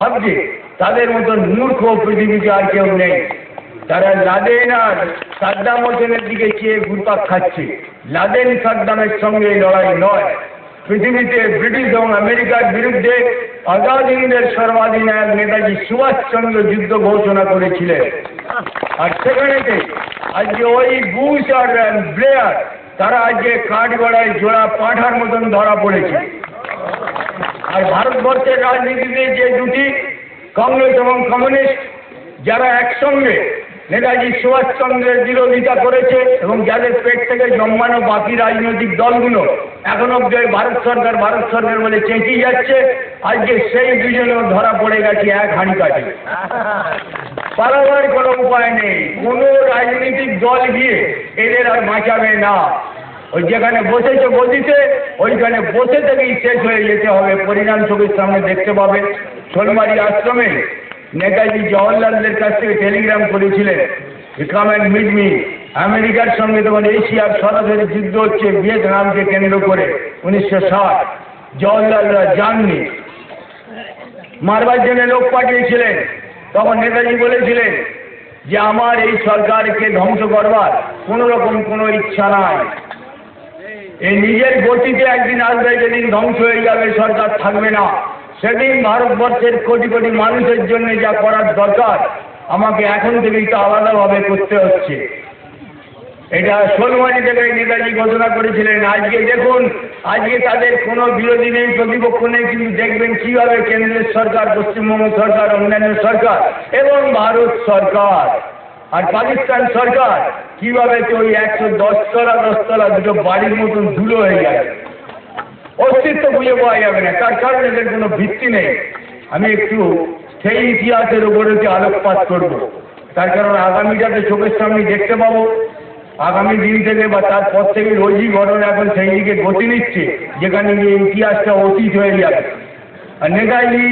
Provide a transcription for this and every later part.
ভাবছে তাদের মতন মূর্খ পৃথিবীতে আর কেউ নেই। তারা লাদেন আর সাদ্দাম হোসেনের দিকে চেয়ে ঘুরপাক খাচ্ছে। লাদেন সাদ্দামের সঙ্গে লড়াই নয়। পৃথিবীতে ব্রিটিশ এবং আমেরিকার বিরুদ্ধে আজাদ হিন্দের সর্বাধিনায়ক নেতাজি সুভাষচন্দ্র যুদ্ধ ঘোষণা করেছিলেন। আর সেখানেতে আজকে ওই বুশ আর ব্লেয়ার তারা আজকে কাঠগড়ায় জোড়া পাঁঠার মতন ধরা পড়েছে। আর ভারতবর্ষের রাজনীতিতে যে দুটি কংগ্রেস এবং কমিউনিস্ট যারা একসঙ্গে নেতাজি সুভাষচন্দ্রের বিরোধিতা করেছে এবং যাদের পেট থেকে জন্মানো বাকি রাজনৈতিক দলগুলো এখনো ভারত সরকার বলে চেঁচিয়ে যাচ্ছে, আজকে সেই দুজনেও ধরা পড়ে গেছে এক হাঁড়ি কাঠে। পালাবার কোনো উপায় নেই। কোনো রাজনৈতিক দল গিয়ে এদের আর বাঁচাবে না। ওই যেখানে বসেছে গদিতে ওইখানে বসে থেকেই শেষ হয়ে যেতে হবে। পরিণাম চোখের সামনে দেখতে পাবে। শোলমারি আশ্রমে নেতাজি জওয়াহরলালদের কাছ থেকে টেলিগ্রাম করেছিলেন, কাম অ্যান্ড মিট মি। আমেরিকার সঙ্গে তখন এশিয়ার সরাসরি যুদ্ধ হচ্ছে ভিয়েতনামকে কেন্দ্র করে 1960। জওয়াহরলালরা যাননি, মারবার জন্য লোক পাঠিয়েছিলেন। তখন নেতাজি বলেছিলেন যে আমার এই সরকারকে ধ্বংস করবার কোনো রকম কোনো ইচ্ছা নাই। এই নিজের গতিতে একদিন আসবে যেদিন ধ্বংস হয়ে যাবে, সরকার থাকবে না। সেদিন ভারতবর্ষের কোটি কোটি মানুষের জন্য যা করার দরকার আমাকে এখন থেকেই তো আলাদাভাবে করতে হচ্ছে। এটা শোলমারি থেকে নেতাজি ঘোষণা করেছিলেন। আজকে দেখুন, আজকে তাদের কোনো বিরোধী নেই, প্রতিপক্ষ নেই, কিন্তু দেখবেন কীভাবে কেন্দ্রের সরকার, পশ্চিমবঙ্গ সরকার, অন্যান্য সরকার এবং ভারত সরকার আর পাকিস্তান সরকার কীভাবে তো ওই 110 তলা দুটো বাড়ির মতন ধুলো হয়ে যাবে, অস্তিত্ব খুঁজে পাওয়া যাবে না। তার কারণ এদের কোনো ভিত্তি নেই। আমি একটু সেই ইতিহাসের উপরে আলোকপাত করব। তার কারণ আগামীটাতে চোখের সামনে দেখতে পাবো। আগামী দিন থেকে বা তারপর থেকে রোজই ঘটনা এখন সেই দিকে গতি নিচ্ছে, যেখানে গিয়ে ইতিহাসটা অতীত হয়ে যাবে। আর নেতাজি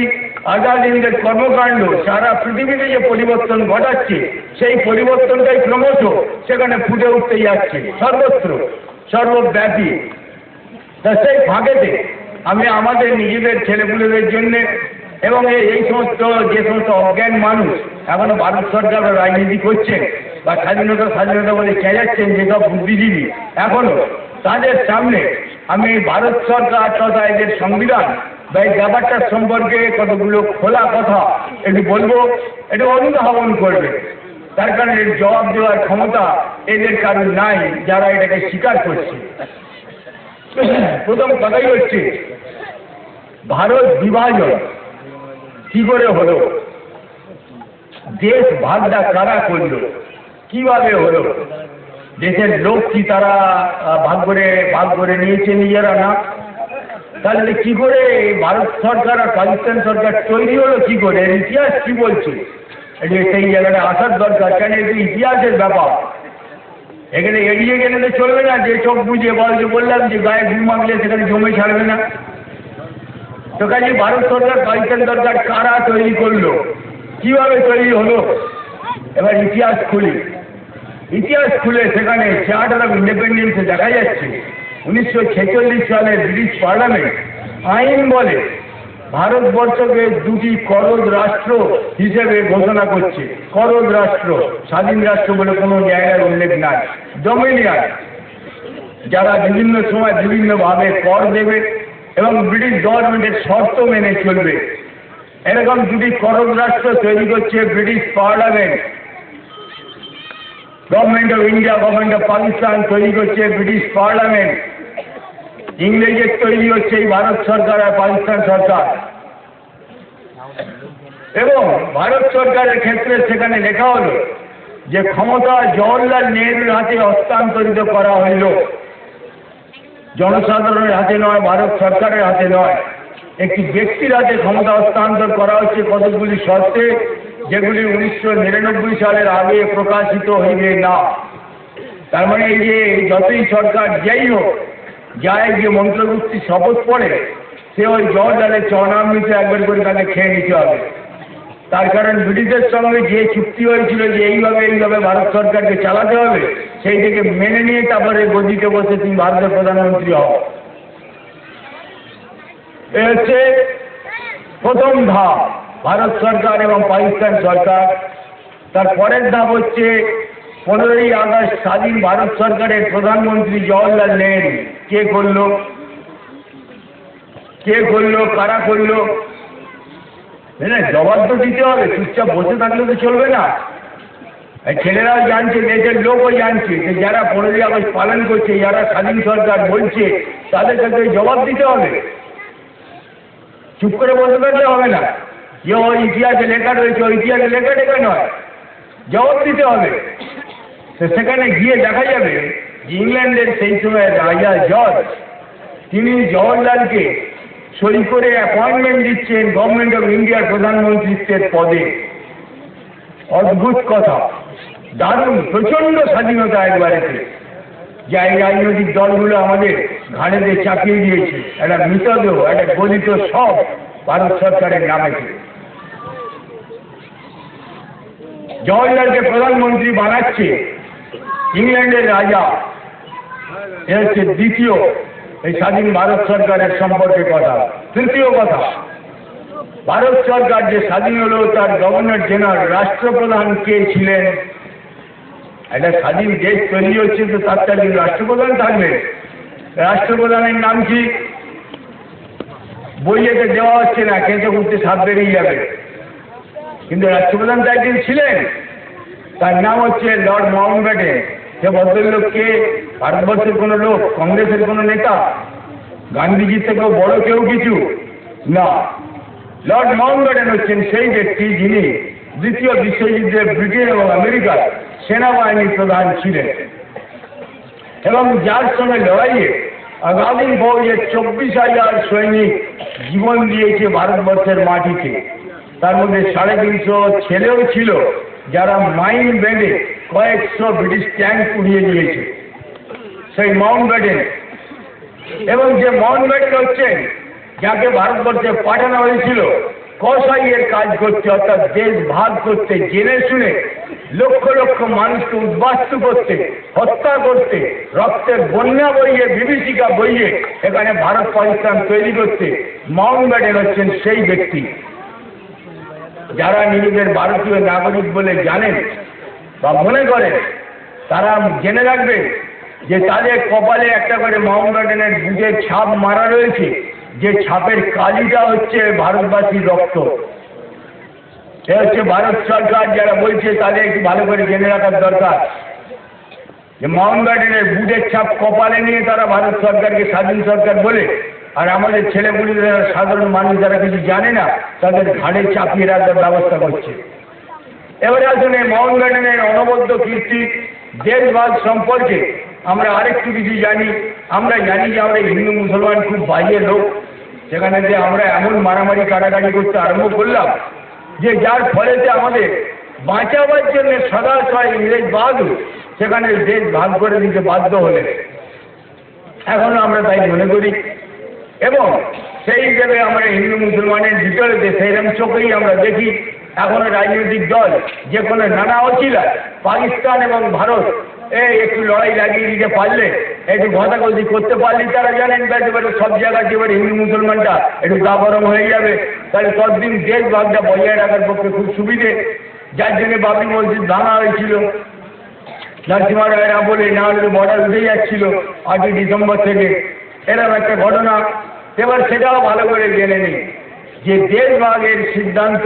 আজাদ হিন্দের কর্মকাণ্ড সারা পৃথিবীতে যে পরিবর্তন ঘটাচ্ছে, সেই পরিবর্তনটাই ক্রমশ সেখানে ফুটে উঠতে যাচ্ছে সর্বত্র, সর্বব্যাপী। তা সেই ফাঁকেতে আমি আমাদের নিজেদের ছেলেপুলেদের জন্যে এবং এই সমস্ত যে সমস্ত অজ্ঞান মানুষ এখনো ভারত সরকার রাজনীতি করছেন বা স্বাধীনতা বলে চেঁচাচ্ছেন যেসব বুদ্ধিজীবী এখনো, তাদের সামনে আমি ভারত সরকার তথা এদের সংবিধান বা এই ব্যাপারটার সম্পর্কে কতগুলো খোলা কথা একটু বলবো, একটু অনুধাবন করবে। তার কারণে এর জবাব দেওয়ার ক্ষমতা এদের কারণ নাই যারা এটাকে স্বীকার করছে। প্রথম কথাই হচ্ছে ভারত বিভাজন কি করে হলো, দেশ ভাগটা কারা করলো, কিভাবে হলো, দেশের লোক কি তারা ভাগ করে নিয়েছে নিজেরা? না। তাহলে কি করে ভারত সরকার আর পাকিস্তান সরকার তৈরি হলো, কি করে, এর ইতিহাস কি বলছে? সেই জায়গাটা আসার দরকার। কেন এটা ইতিহাসের ব্যাপার, এখানে এড়িয়ে গেলে তো চলবে না। যে চোখ বুঝে বললাম যে গায়ে ঘুম মাগলে সেখানে জমে ছাড়বে না। তো কাজে ভারত সরকার পাকিস্তান সরকার কারা তৈরি করলো, কিভাবে তৈরি হলো? এবার ইতিহাস খুলে সেখানে চার্টার অফ ইন্ডিপেন্ডেন্সে দেখা যাচ্ছে 1946 সালে ব্রিটিশ পার্লামেন্ট আইন বলে ভারতবর্ষকে দুটি করদ রাষ্ট্র হিসেবে ঘোষণা করছে। করদ রাষ্ট্র, স্বাধীন রাষ্ট্র বলে কোনো জায়গায় উল্লেখ নাই। ডোমিনিয়ন, যারা বিভিন্ন সময় বিভিন্নভাবে কর দেবে এবং ব্রিটিশ গভর্নমেন্টের শর্ত মেনে চলবে, এরকম দুটি করদ রাষ্ট্র তৈরি করছে British parliament. Government of India, government of Pakistan তৈরি করছে ব্রিটিশ পার্লামেন্ট। ইংরেজের তৈরি হচ্ছে এই ভারত সরকার আর পাকিস্তান সরকার। এবং ভারত সরকারের ক্ষেত্রে সেখানে লেখা হলো যে ক্ষমতা জওহরলাল নেহরুর হাতে হস্তান্তরিত করা হইল, জনসাধারণের হাতে নয়, ভারত সরকারের হাতে নয়, একটি ব্যক্তির হাতে ক্ষমতা হস্তান্তর করা হচ্ছে কতগুলি শর্তে, যেগুলি 1999 সালের আগে প্রকাশিত হইবে না। তার মানে এই যে যতই সরকার যেই হোক, যায় যে মন্ত্রগুপ্তি শপথ পড়ে, সে ওই জওহরলালের চরণামৃত একবার করে তাকে খেয়ে নিতে হবে। তার কারণ ব্রিটিশের সঙ্গে যে চুক্তি হয়েছিল যে এইভাবে ভারত সরকারকে চালাতে হবে, সেই থেকে মেনে নিয়ে তারপরে গদিতে বসে তুমি ভারতের প্রধানমন্ত্রী হও। এ হচ্ছে প্রথম ধাপ। ভারত সরকার এবং পাকিস্তান সরকার। তার পরের ধাপ হচ্ছে 15ই আগস্ট স্বাধীন ভারত সরকারের প্রধানমন্ত্রী জওহরলাল নেহরু। কে করলো, কারা করলো? জবাব তো দিতে হবে, চুপচাপ বসে থাকলে তো চলবে না। ছেলেরাও জানছে, দেশের লোকও জানছে যে যারা 15ই আগস্ট পালন করছে, যারা স্বাধীন সরকার বলছে, তাদের কাছে জবাব দিতে হবে। চুপ করে বসে থাকলে হবে না যে ওই ইতিহাসে লেখা রয়েছে, ওই ইতিহাসে লেখা টেখা নয়, জবাব দিতে হবে। তো সেখানে গিয়ে দেখা যাবে যে ইংল্যান্ডের সেই সময় রাজা জর্জ, তিনি জওহরলালকে সই করে অ্যাপয়েন্টমেন্ট দিচ্ছেন গভর্নমেন্ট অফ ইন্ডিয়ার প্রধানমন্ত্রীত্বের পদে। অদ্ভুত কথা, দারুণ, প্রচণ্ড স্বাধীনতা একবারেতে, যা এই রাজনৈতিক দলগুলো আমাদের ঘাড়েতে চাপিয়ে দিয়েছে। একটা মৃতদেহ, একটা গলিত সব ভারত সরকারের নামেতে। জওহরলালকে প্রধানমন্ত্রী বানাচ্ছে ইংল্যান্ডের রাজা। এ হচ্ছে দ্বিতীয় এই স্বাধীন ভারত সরকারের সম্পর্কে কথা। তৃতীয় কথা, ভারত সরকার যে স্বাধীন হলো তার গভর্নর জেনারেল, রাষ্ট্রপ্রধান কে ছিলেন? একটা স্বাধীন দেশ তৈরি হচ্ছে তো তার একজন রাষ্ট্রপ্রধান থাকবে। রাষ্ট্রপ্রধানের নাম কি? বইয়েতে দেওয়া হচ্ছে না, কেঁচো করতে সাপ বেরিয়ে যাবে, কিন্তু রাষ্ট্রপ্রধান তো একদিন ছিলেন। তার নাম হচ্ছে লর্ড মাউন্টব্যাটেন। সে ভদ্রলোককে ভারতবর্ষের কোনো লোক, কংগ্রেসের কোনো নেতা, গান্ধীজির থেকেও বড় কেউ কিছু না। লর্ড মাউন্টব্যাটেন হচ্ছেন সেই ব্যক্তি যিনি দ্বিতীয় বিশ্বযুদ্ধে ব্রিটেন এবং আমেরিকার সেনাবাহিনীর প্রধান ছিলেন, এবং যার সঙ্গে লড়াইয়ে আজাদিন ফৌজের 24,000 সৈনিক জীবন দিয়েছে ভারতবর্ষের মাটিতে। তার মধ্যে 350 ছেলেও ছিল যারা মাইন বেঁধে কয়েকশো ব্রিটিশ ট্যাঙ্ক উড়িয়ে দিয়েছে। সেই মাউন্টব্যাটেন, এবং যে মাউন্টব্যাটেন হচ্ছেন যাকে ভারতবর্ষে পাঠানো হয়েছিল কসাইয়ের কাজ করতে, অর্থাৎ দেশ ভাগ করতে, জেনে শুনে লক্ষ লক্ষ মানুষকে উদ্বাস্তু করতে, হত্যা করতে, রক্তের বন্যা বইয়ে, বিভীষিকা বইয়ে এখানে ভারত পাকিস্তান তৈরি করতে মাউন্টব্যাটেন হচ্ছেন সেই ব্যক্তি। যারা নিজেদের ভারতীয় নাগরিক বলে জানেন বা মনে করেন, তারা জেনে রাখবেন যে তাদের কপালে একটা করে মাউন্টব্যাটেনের বুকের ছাপ মারা রয়েছে, যে ছাপের কালিটা হচ্ছে ভারতবাসীর রক্ত। এ হচ্ছে ভারত সরকার যারা বলছে, তাদের একটু ভালো করে জেনে রাখার দরকার যে মাউন্টব্যাটেনের বুকের ছাপ কপালে নিয়ে তারা ভারত সরকারকে স্বাধীন সরকার বলে, আর আমাদের ছেলেগুলি সাধারণ মানুষ যারা কিছু জানে না তাদের ঘাড়ে চাপিয়ে রাখার ব্যবস্থা করছে। এবারে আসুন এই মাউন্টব্যাটেনের অনবদ্য কীর্তি, দেশভাগ সম্পর্কে আমরা আরেকটু কিছু জানি। আমরা জানি যে আমরা হিন্দু মুসলমান খুব বাজে লোক, সেখানে যে আমরা এমন মারামারি কাটাকাটি করতে আরম্ভ করলাম যে যার ফলেতে আমাদের বাঁচাবার জন্য সদা ছয় ইংরেজ বাহাদুর সেখানে দেশ ভাগ করে দিতে বাধ্য হলেন। এখনো আমরা তাই মনে করি, এবং সেই হিসেবে আমরা হিন্দু মুসলমানের ভিতরেতে সেইরকম চোখেই আমরা দেখি এখনো রাজনৈতিক দল যে কোনো নানা অছিলায় পাকিস্তান এবং ভারত একটু লড়াই লাগিয়ে দিতে পারলে, একটু ঘটাঘটি করতে পারলে তারা জানেন এবারে সব জায়গায় এবারে হিন্দু মুসলমানটা একটু গা গরম হয়ে যাবে, তাহলে ততদিন দেশ ভাগটা বজায় রাখার পক্ষে খুব সুবিধে। যার জন্য বাবরি মসজিদ ভাঙা হয়েছিল, নরসিংহ রায়ের আমলে, না হলে বর্ডার উঠে যাচ্ছিল 8ই ডিসেম্বর থেকে, এরকম একটা ঘটনা। এবার সেটাও ভালো করে জেনে নিই যে দেশ ভাগের সিদ্ধান্ত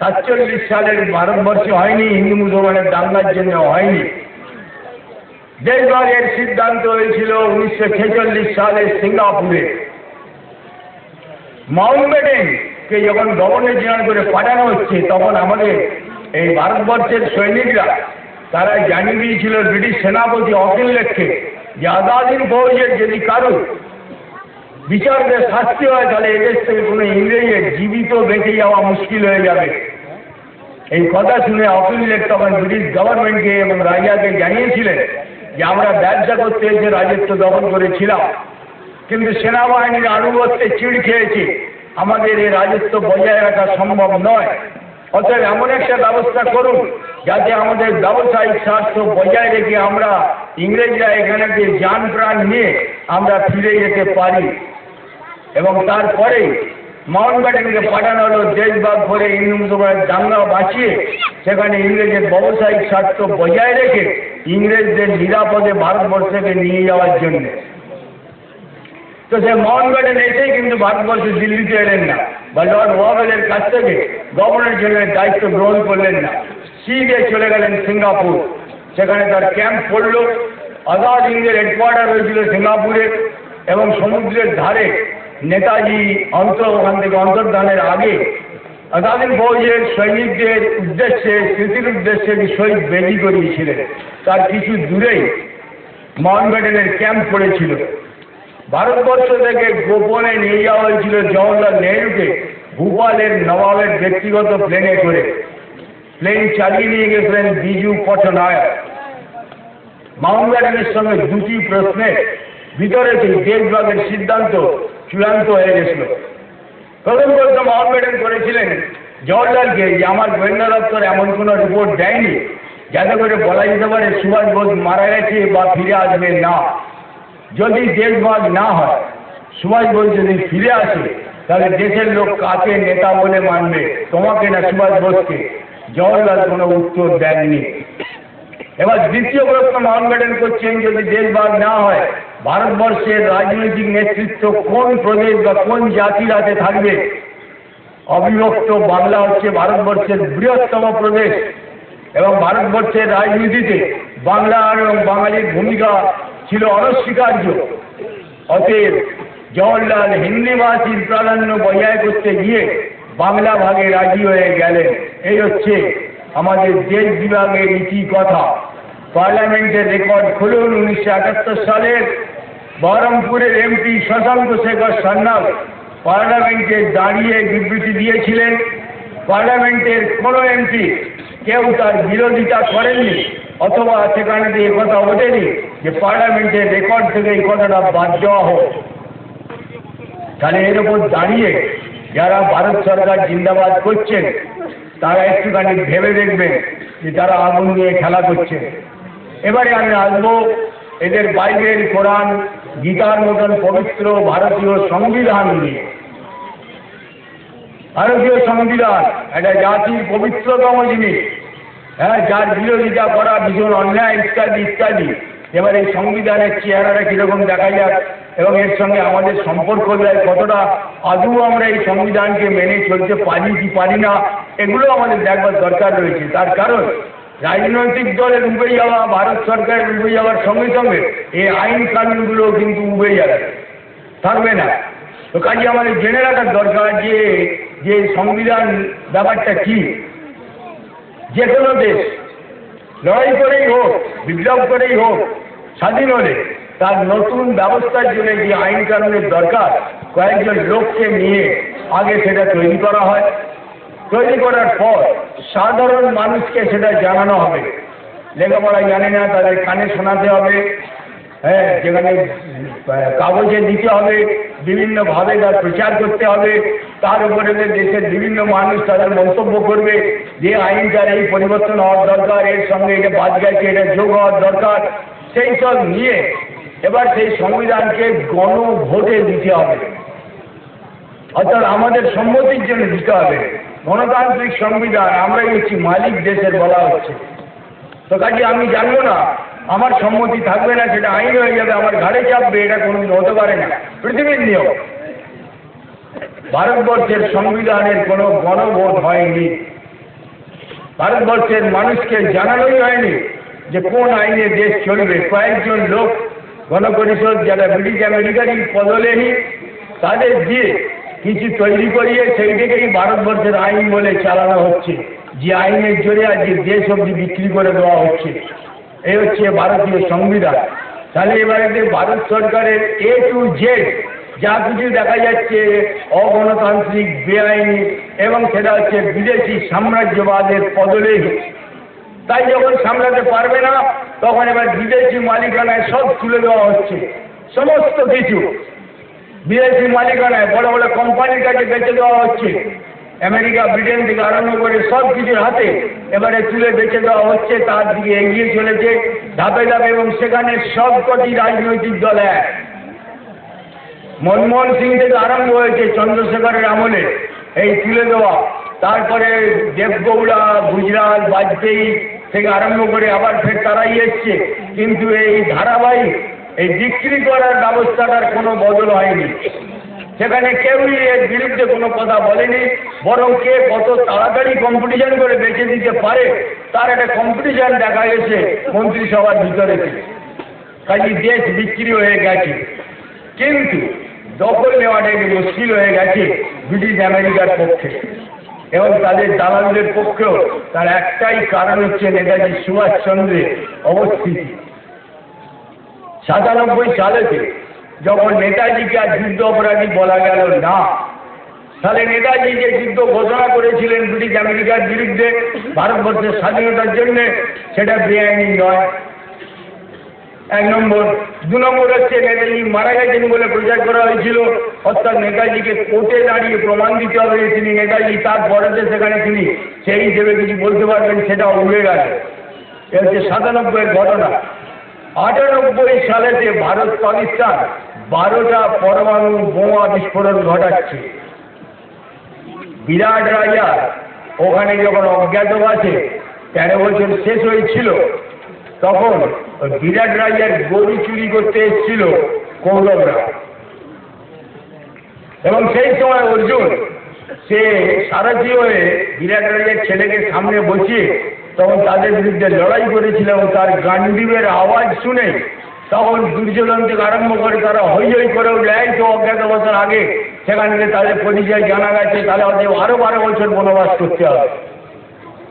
47 সালের ভারতবর্ষে হয়নি, হিন্দু মুসলমানের দাঙ্গার জন্য হয়নি। দেশভাগের সিদ্ধান্ত হয়েছিল 1946 সালে সিঙ্গাপুরে। মাউন্টব্যাটেনকে যখন গভর্নর জেনারেল করে পাঠানো হচ্ছে, তখন আমাদের এই ভারতবর্ষের সৈনিকরা তারা জানিয়ে দিয়েছিল ব্রিটিশ সেনাপতি অকিলেটকে যে আজাদিন ফৌজের যদি কারো বিচারকে শাস্তি হয় তাহলে এদেশ থেকে কোনো ইংরেজের জীবিত বেঁচে যাওয়া মুশকিল হয়ে যাবে। এই কথা শুনে অকিলেট তখন ব্রিটিশ গভর্নমেন্টকে এবং রাজাকে জানিয়েছিলেন যে আমরা ব্যবসা করতে এসে রাজত্ব দখল করেছিলাম, কিন্তু সেনাবাহিনীর আনুগত্যে চিড় খেয়েছে, আমাদের এই রাজত্ব বজায় রাখা সম্ভব নয়। অতএব এমন একটা ব্যবস্থা করুন যাতে আমাদের ব্যবসায়িক স্বার্থ বজায় রেখে আমরা ইংরেজরা এখানে যে যান প্রাণ নিয়ে আমরা ফিরে যেতে পারি। এবং তারপরে মাউন্টব্যাটেনকে পাঠানো হলো দেশভাগ করে হিন্দু মুসলমানের দাঙ্গা বাঁচিয়ে সেখানে ইংরেজের ব্যবসায়িক স্বার্থ বজায় রেখে ইংরেজদের নিরাপদে ভারতবর্ষকে নিয়ে যাওয়ার জন্য। তো সে মাউন্টব্যাটেন এসেই কিন্তু ভারতবর্ষে দিল্লিতে এলেন না, বা লর্ড ওয়াবেলের কাছ থেকে গভর্নর জেনারেলের দায়িত্ব গ্রহণ করলেন না, সিধে চলে গেলেন সিঙ্গাপুর। সেখানে তার ক্যাম্প পড়ল। আজাদ হিন্দের হেডকোয়ার্টার হয়েছিল সিঙ্গাপুরে, এবং সমুদ্রের ধারে নেতাজি ওখান থেকে অন্তর্ধানের আগে আজাদিন ফৌজের সৈনিকদের উদ্দেশ্যে স্মৃতির উদ্দেশ্যে শহীদ বেদি করিয়েছিলেন। তার কিছু দূরেই মাউন্টব্যাটেনের ক্যাম্প পড়েছিল। ভারতবর্ষ থেকে গোপনে নিয়ে যাওয়া হয়েছিল জওহরলাল নেহরুকে ভূপালের নবাবের ব্যক্তিগত প্লেনে করে। প্লেন চালিয়ে নিয়ে গেছিলেন বিজু পটনায়ক। মাউন্টব্যাটেনের সঙ্গে দুটি প্রশ্নের ভিতরে দেশভাগের সিদ্ধান্ত চূড়ান্ত হয়ে গেছিল। প্রথম প্রশ্ন মাউন্টব্যাটেন করেছিলেন জওহরলালকে যে আমার গোয়েন্দা দপ্তর এমন কোনো রিপোর্ট দেয়নি যাতে করে বলা যেতে পারে সুভাষ বোস মারা গেছে বা ফিরে আসবে না। যদি দেশভাগ না হয়, সুভাষ বোস যদি ফিরে আসে, তাহলে দেশের লোক কাকে নেতা বলে মানবে, তোমাকে না সুভাষ বোসকে? জওহরলাল কোনো উত্তর দেননি। এবার দ্বিতীয় প্রশ্ন মাউন্টব্যাটেন করছেন, যদি দেশভাগ না হয় ভারতবর্ষের রাজনৈতিক নেতৃত্ব কোন প্রদেশ বা কোন জাতির হাতে থাকবে? অবিভক্ত বাংলা হচ্ছে ভারতবর্ষের বৃহত্তম প্রদেশ, এবং ভারতবর্ষের রাজনীতিতে বাংলা এবং বাঙালির ভূমিকা ছিল অনস্বীকার্য। অতএব জওহরলাল হিন্দি ভাষীর প্রাধান্য বজায় করতে গিয়ে বাংলা ভাগে রাজি হয়ে গেলেন। এই হচ্ছে আমাদের দেশ বিভাগের ইতি কথা। পার্লামেন্টের রেকর্ড খুলুন। 1971 সালের বহরমপুরের এমপি শশাঙ্ক শেখর সান্যাল পার্লামেন্টে দাঁড়িয়ে বিবৃতি দিয়েছিলেন। পার্লামেন্টের কোনো এমপি কেউ তার বিরোধিতা করেননি, অথবা সেখানে দিয়ে কথা ওঠেনি যে পার্লামেন্টের রেকর্ড থেকে এই কথাটা বাদ দেওয়া হোক। তাহলে এর উপর দাঁড়িয়ে যারা ভারত সরকার জিন্দাবাদ করছেন তারা একটুখানি ভেবে দেখবেন যে তারা আগুন নিয়ে খেলা করছে। এবারে আমি আসবো এদের বাইবেল, কোরআন, গীতার মতন পবিত্র ভারতীয় সংবিধান নিয়ে। ভারতীয় সংবিধান একটা জাতির পবিত্রতম জিনিস, হ্যাঁ, যার বিরোধিতা করা ভীষণ অন্যায় ইত্যাদি ইত্যাদি। এবার এই সংবিধানের চেহারাটা কীরকম দেখা যাক এবং এর সঙ্গে আমাদের সম্পর্ক দেয় কতটা, আদৌ আমরা এই সংবিধানকে মেনে চলতে পারি কি পারি না, এগুলো আমাদের দেখবার দরকার রয়েছে। তার কারণ রাজনৈতিক দলের উবে যাওয়া, ভারত সরকারের উবে যাওয়ার সঙ্গে সঙ্গে এই আইন কানুনগুলো কিন্তু উবে যাবে, থাকবে না। তো কাজে আমাদের জেনে রাখার দরকার যে সংবিধান ব্যাপারটা কি। যে কোনো দেশ লড়াই করেই হোক, বিপ্লব করেই হোক, স্বাধীন হলে তার নতুন ব্যবস্থার জন্য যে আইন কানুনের দরকার, কয়েকজন লোককে নিয়ে আগে সেটা তৈরি করা হয়। তৈরি করার পর সাধারণ মানুষকে সেটা জানানো হবে। লেখাপড়া জানে না তাদের কানে শোনাতে হবে, হ্যাঁ, যেখানে কাগজে দিতে হবে, বিভিন্নভাবে তার প্রচার করতে হবে। তার উপরে দেশের বিভিন্ন মানুষ তাদের মন্তব্য করবে যে আইনটার এই পরিবর্তন হওয়ার দরকার, এর সঙ্গে এটা বাদ গেছে, এটা যোগ হওয়ার দরকার। সেই সব নিয়ে এবার সেই সংবিধানকে গণভোটে দিতে হবে, অর্থাৎ আমাদের সম্মতির জন্য দিতে হবে। গণতান্ত্রিক সংবিধান, আমরাই হচ্ছি মালিক দেশের বলা হচ্ছে। তো কাজে আমি জানবো না, আমার সম্মতি থাকবে না, সেটা আইন হয়ে যাবে, আমার ঘাড়ে চাপবে, এটা কোনোদিন হতে পারে না, পৃথিবীর নিয়ম। ভারতবর্ষের সংবিধানের কোনো গণভোট হয়নি, ভারতবর্ষের মানুষকে জানানোই হয়নি যে কোন আইনে দেশ চলবে। কয়েকজন লোক গণপরিষদ যারা ব্রিটিশ আমেরিকারই পদলেহী, তাদের দিয়ে কিছু তৈরি করিয়ে সেই থেকেই ভারতবর্ষের আইন বলে চালানো হচ্ছে, যে আইনের জোরে আজকে দেশ অবধি বিক্রি করে দেওয়া হচ্ছে। এই হচ্ছে ভারতীয় সংবিধান। তাহলে এবারে ভারত সরকারের A to Z যা কিছু দেখা যাচ্ছে অগণতান্ত্রিক, বেআইনি, এবং সেটা হচ্ছে বিদেশি সাম্রাজ্যবাদের পদলেহী। তাই যখন সামলাতে পারবে না তখন এবার বিদেশি মালিকানায় সব তুলে দেওয়া হচ্ছে, সমস্ত কিছু বিদেশি মালিকানায় বড় বড় কোম্পানির কাছে বেচে দেওয়া হচ্ছে। আমেরিকা, ব্রিটেন থেকে আরম্ভ করে সব কিছুর হাতে এবারে তুলে বেচে দেওয়া হচ্ছে। তার দিকে এগিয়ে চলেছে ধাপে ধাপে, এবং সেখানে সবকটি রাজনৈতিক দল এক। মনমোহন সিং থেকে আরম্ভ হয়েছে চন্দ্রশেখরের আমলে এই তুলে দেওয়া, তারপরে দেবগৌড়া, গুজরাট, বাজপেয়ী থেকে আরম্ভ করে আবার ফের তারাই এসছে, কিন্তু এই ধারাবাহিক এই বিক্রি করার ব্যবস্থাটার কোনো বদল হয়নি। সেখানে কেউই এর বিরুদ্ধে কোনো কথা বলেনি, বরং কে কত তাড়াতাড়ি কম্পিটিশন করে বেঁচে দিতে পারে তার একটা কম্পিটিশন দেখা গেছে মন্ত্রিসভার ভিতরে। কাজে দেশ বিক্রি হয়ে গেছে, কিন্তু দখল নেওয়াটা একটু মুশকিল হয়ে গেছে ব্রিটিশ আমেরিকার পক্ষে এবং তাদের দালালদের পক্ষেও। তার একটাই কারণ হচ্ছে নেতাজি সুভাষচন্দ্রের অবস্থিতি। 97 সালেতে যখন নেতাজিকে আর যুদ্ধ অপরাধী বলা গেল না, তাহলে নেতাজি যে যুদ্ধ ঘোষণা করেছিলেন ব্রিটিশ আমেরিকার বিরুদ্ধে ভারতবর্ষের স্বাধীনতার জন্য, সেটা বেআইনি নয়, 1 নম্বর। 2 নম্বর হচ্ছে নেতাজি মারা গেছেন বলে প্রচার করা হয়েছিল, অর্থাৎ নেতাজিকে কোর্টে দাঁড়িয়ে প্রমাণ দিতে হবে যে তিনি নেতাজি, তারপরে সেখানে তিনি সেই হিসেবে কিছু বলতে পারবেন, সেটাও উড়ে গেল। এ হচ্ছে 97-এর ঘটনা। 98 সালেতে ভারত পাকিস্তান 12টা পরমাণু বোমা বিস্ফোরণ ঘটাচ্ছে। বিরাট রাজা ওখানে যখন অজ্ঞাতবাসে 13 বছর শেষ হয়েছিল, তখন বিরাট রাজার গরু চুরি করতে এসেছিল কৌরবরা, এবং সেই সময় অর্জুন সে সারথি হয়ে বিরাট রাজার ছেলেকে সামনে বসিয়ে তখন তাদের বিরুদ্ধে লড়াই করেছিল, এবং তার গান্ডীবের আওয়াজ শুনে তখন দুর্যোধন থেকে আরম্ভ করে তারা হই হই করে উঠলে, এই তো অজ্ঞাতবাসের আগে সেখান থেকে তাদের পরিচয় জানা গেছে, তাহলে হয়তো আরো 12 বছর বনবাস করতে হবে।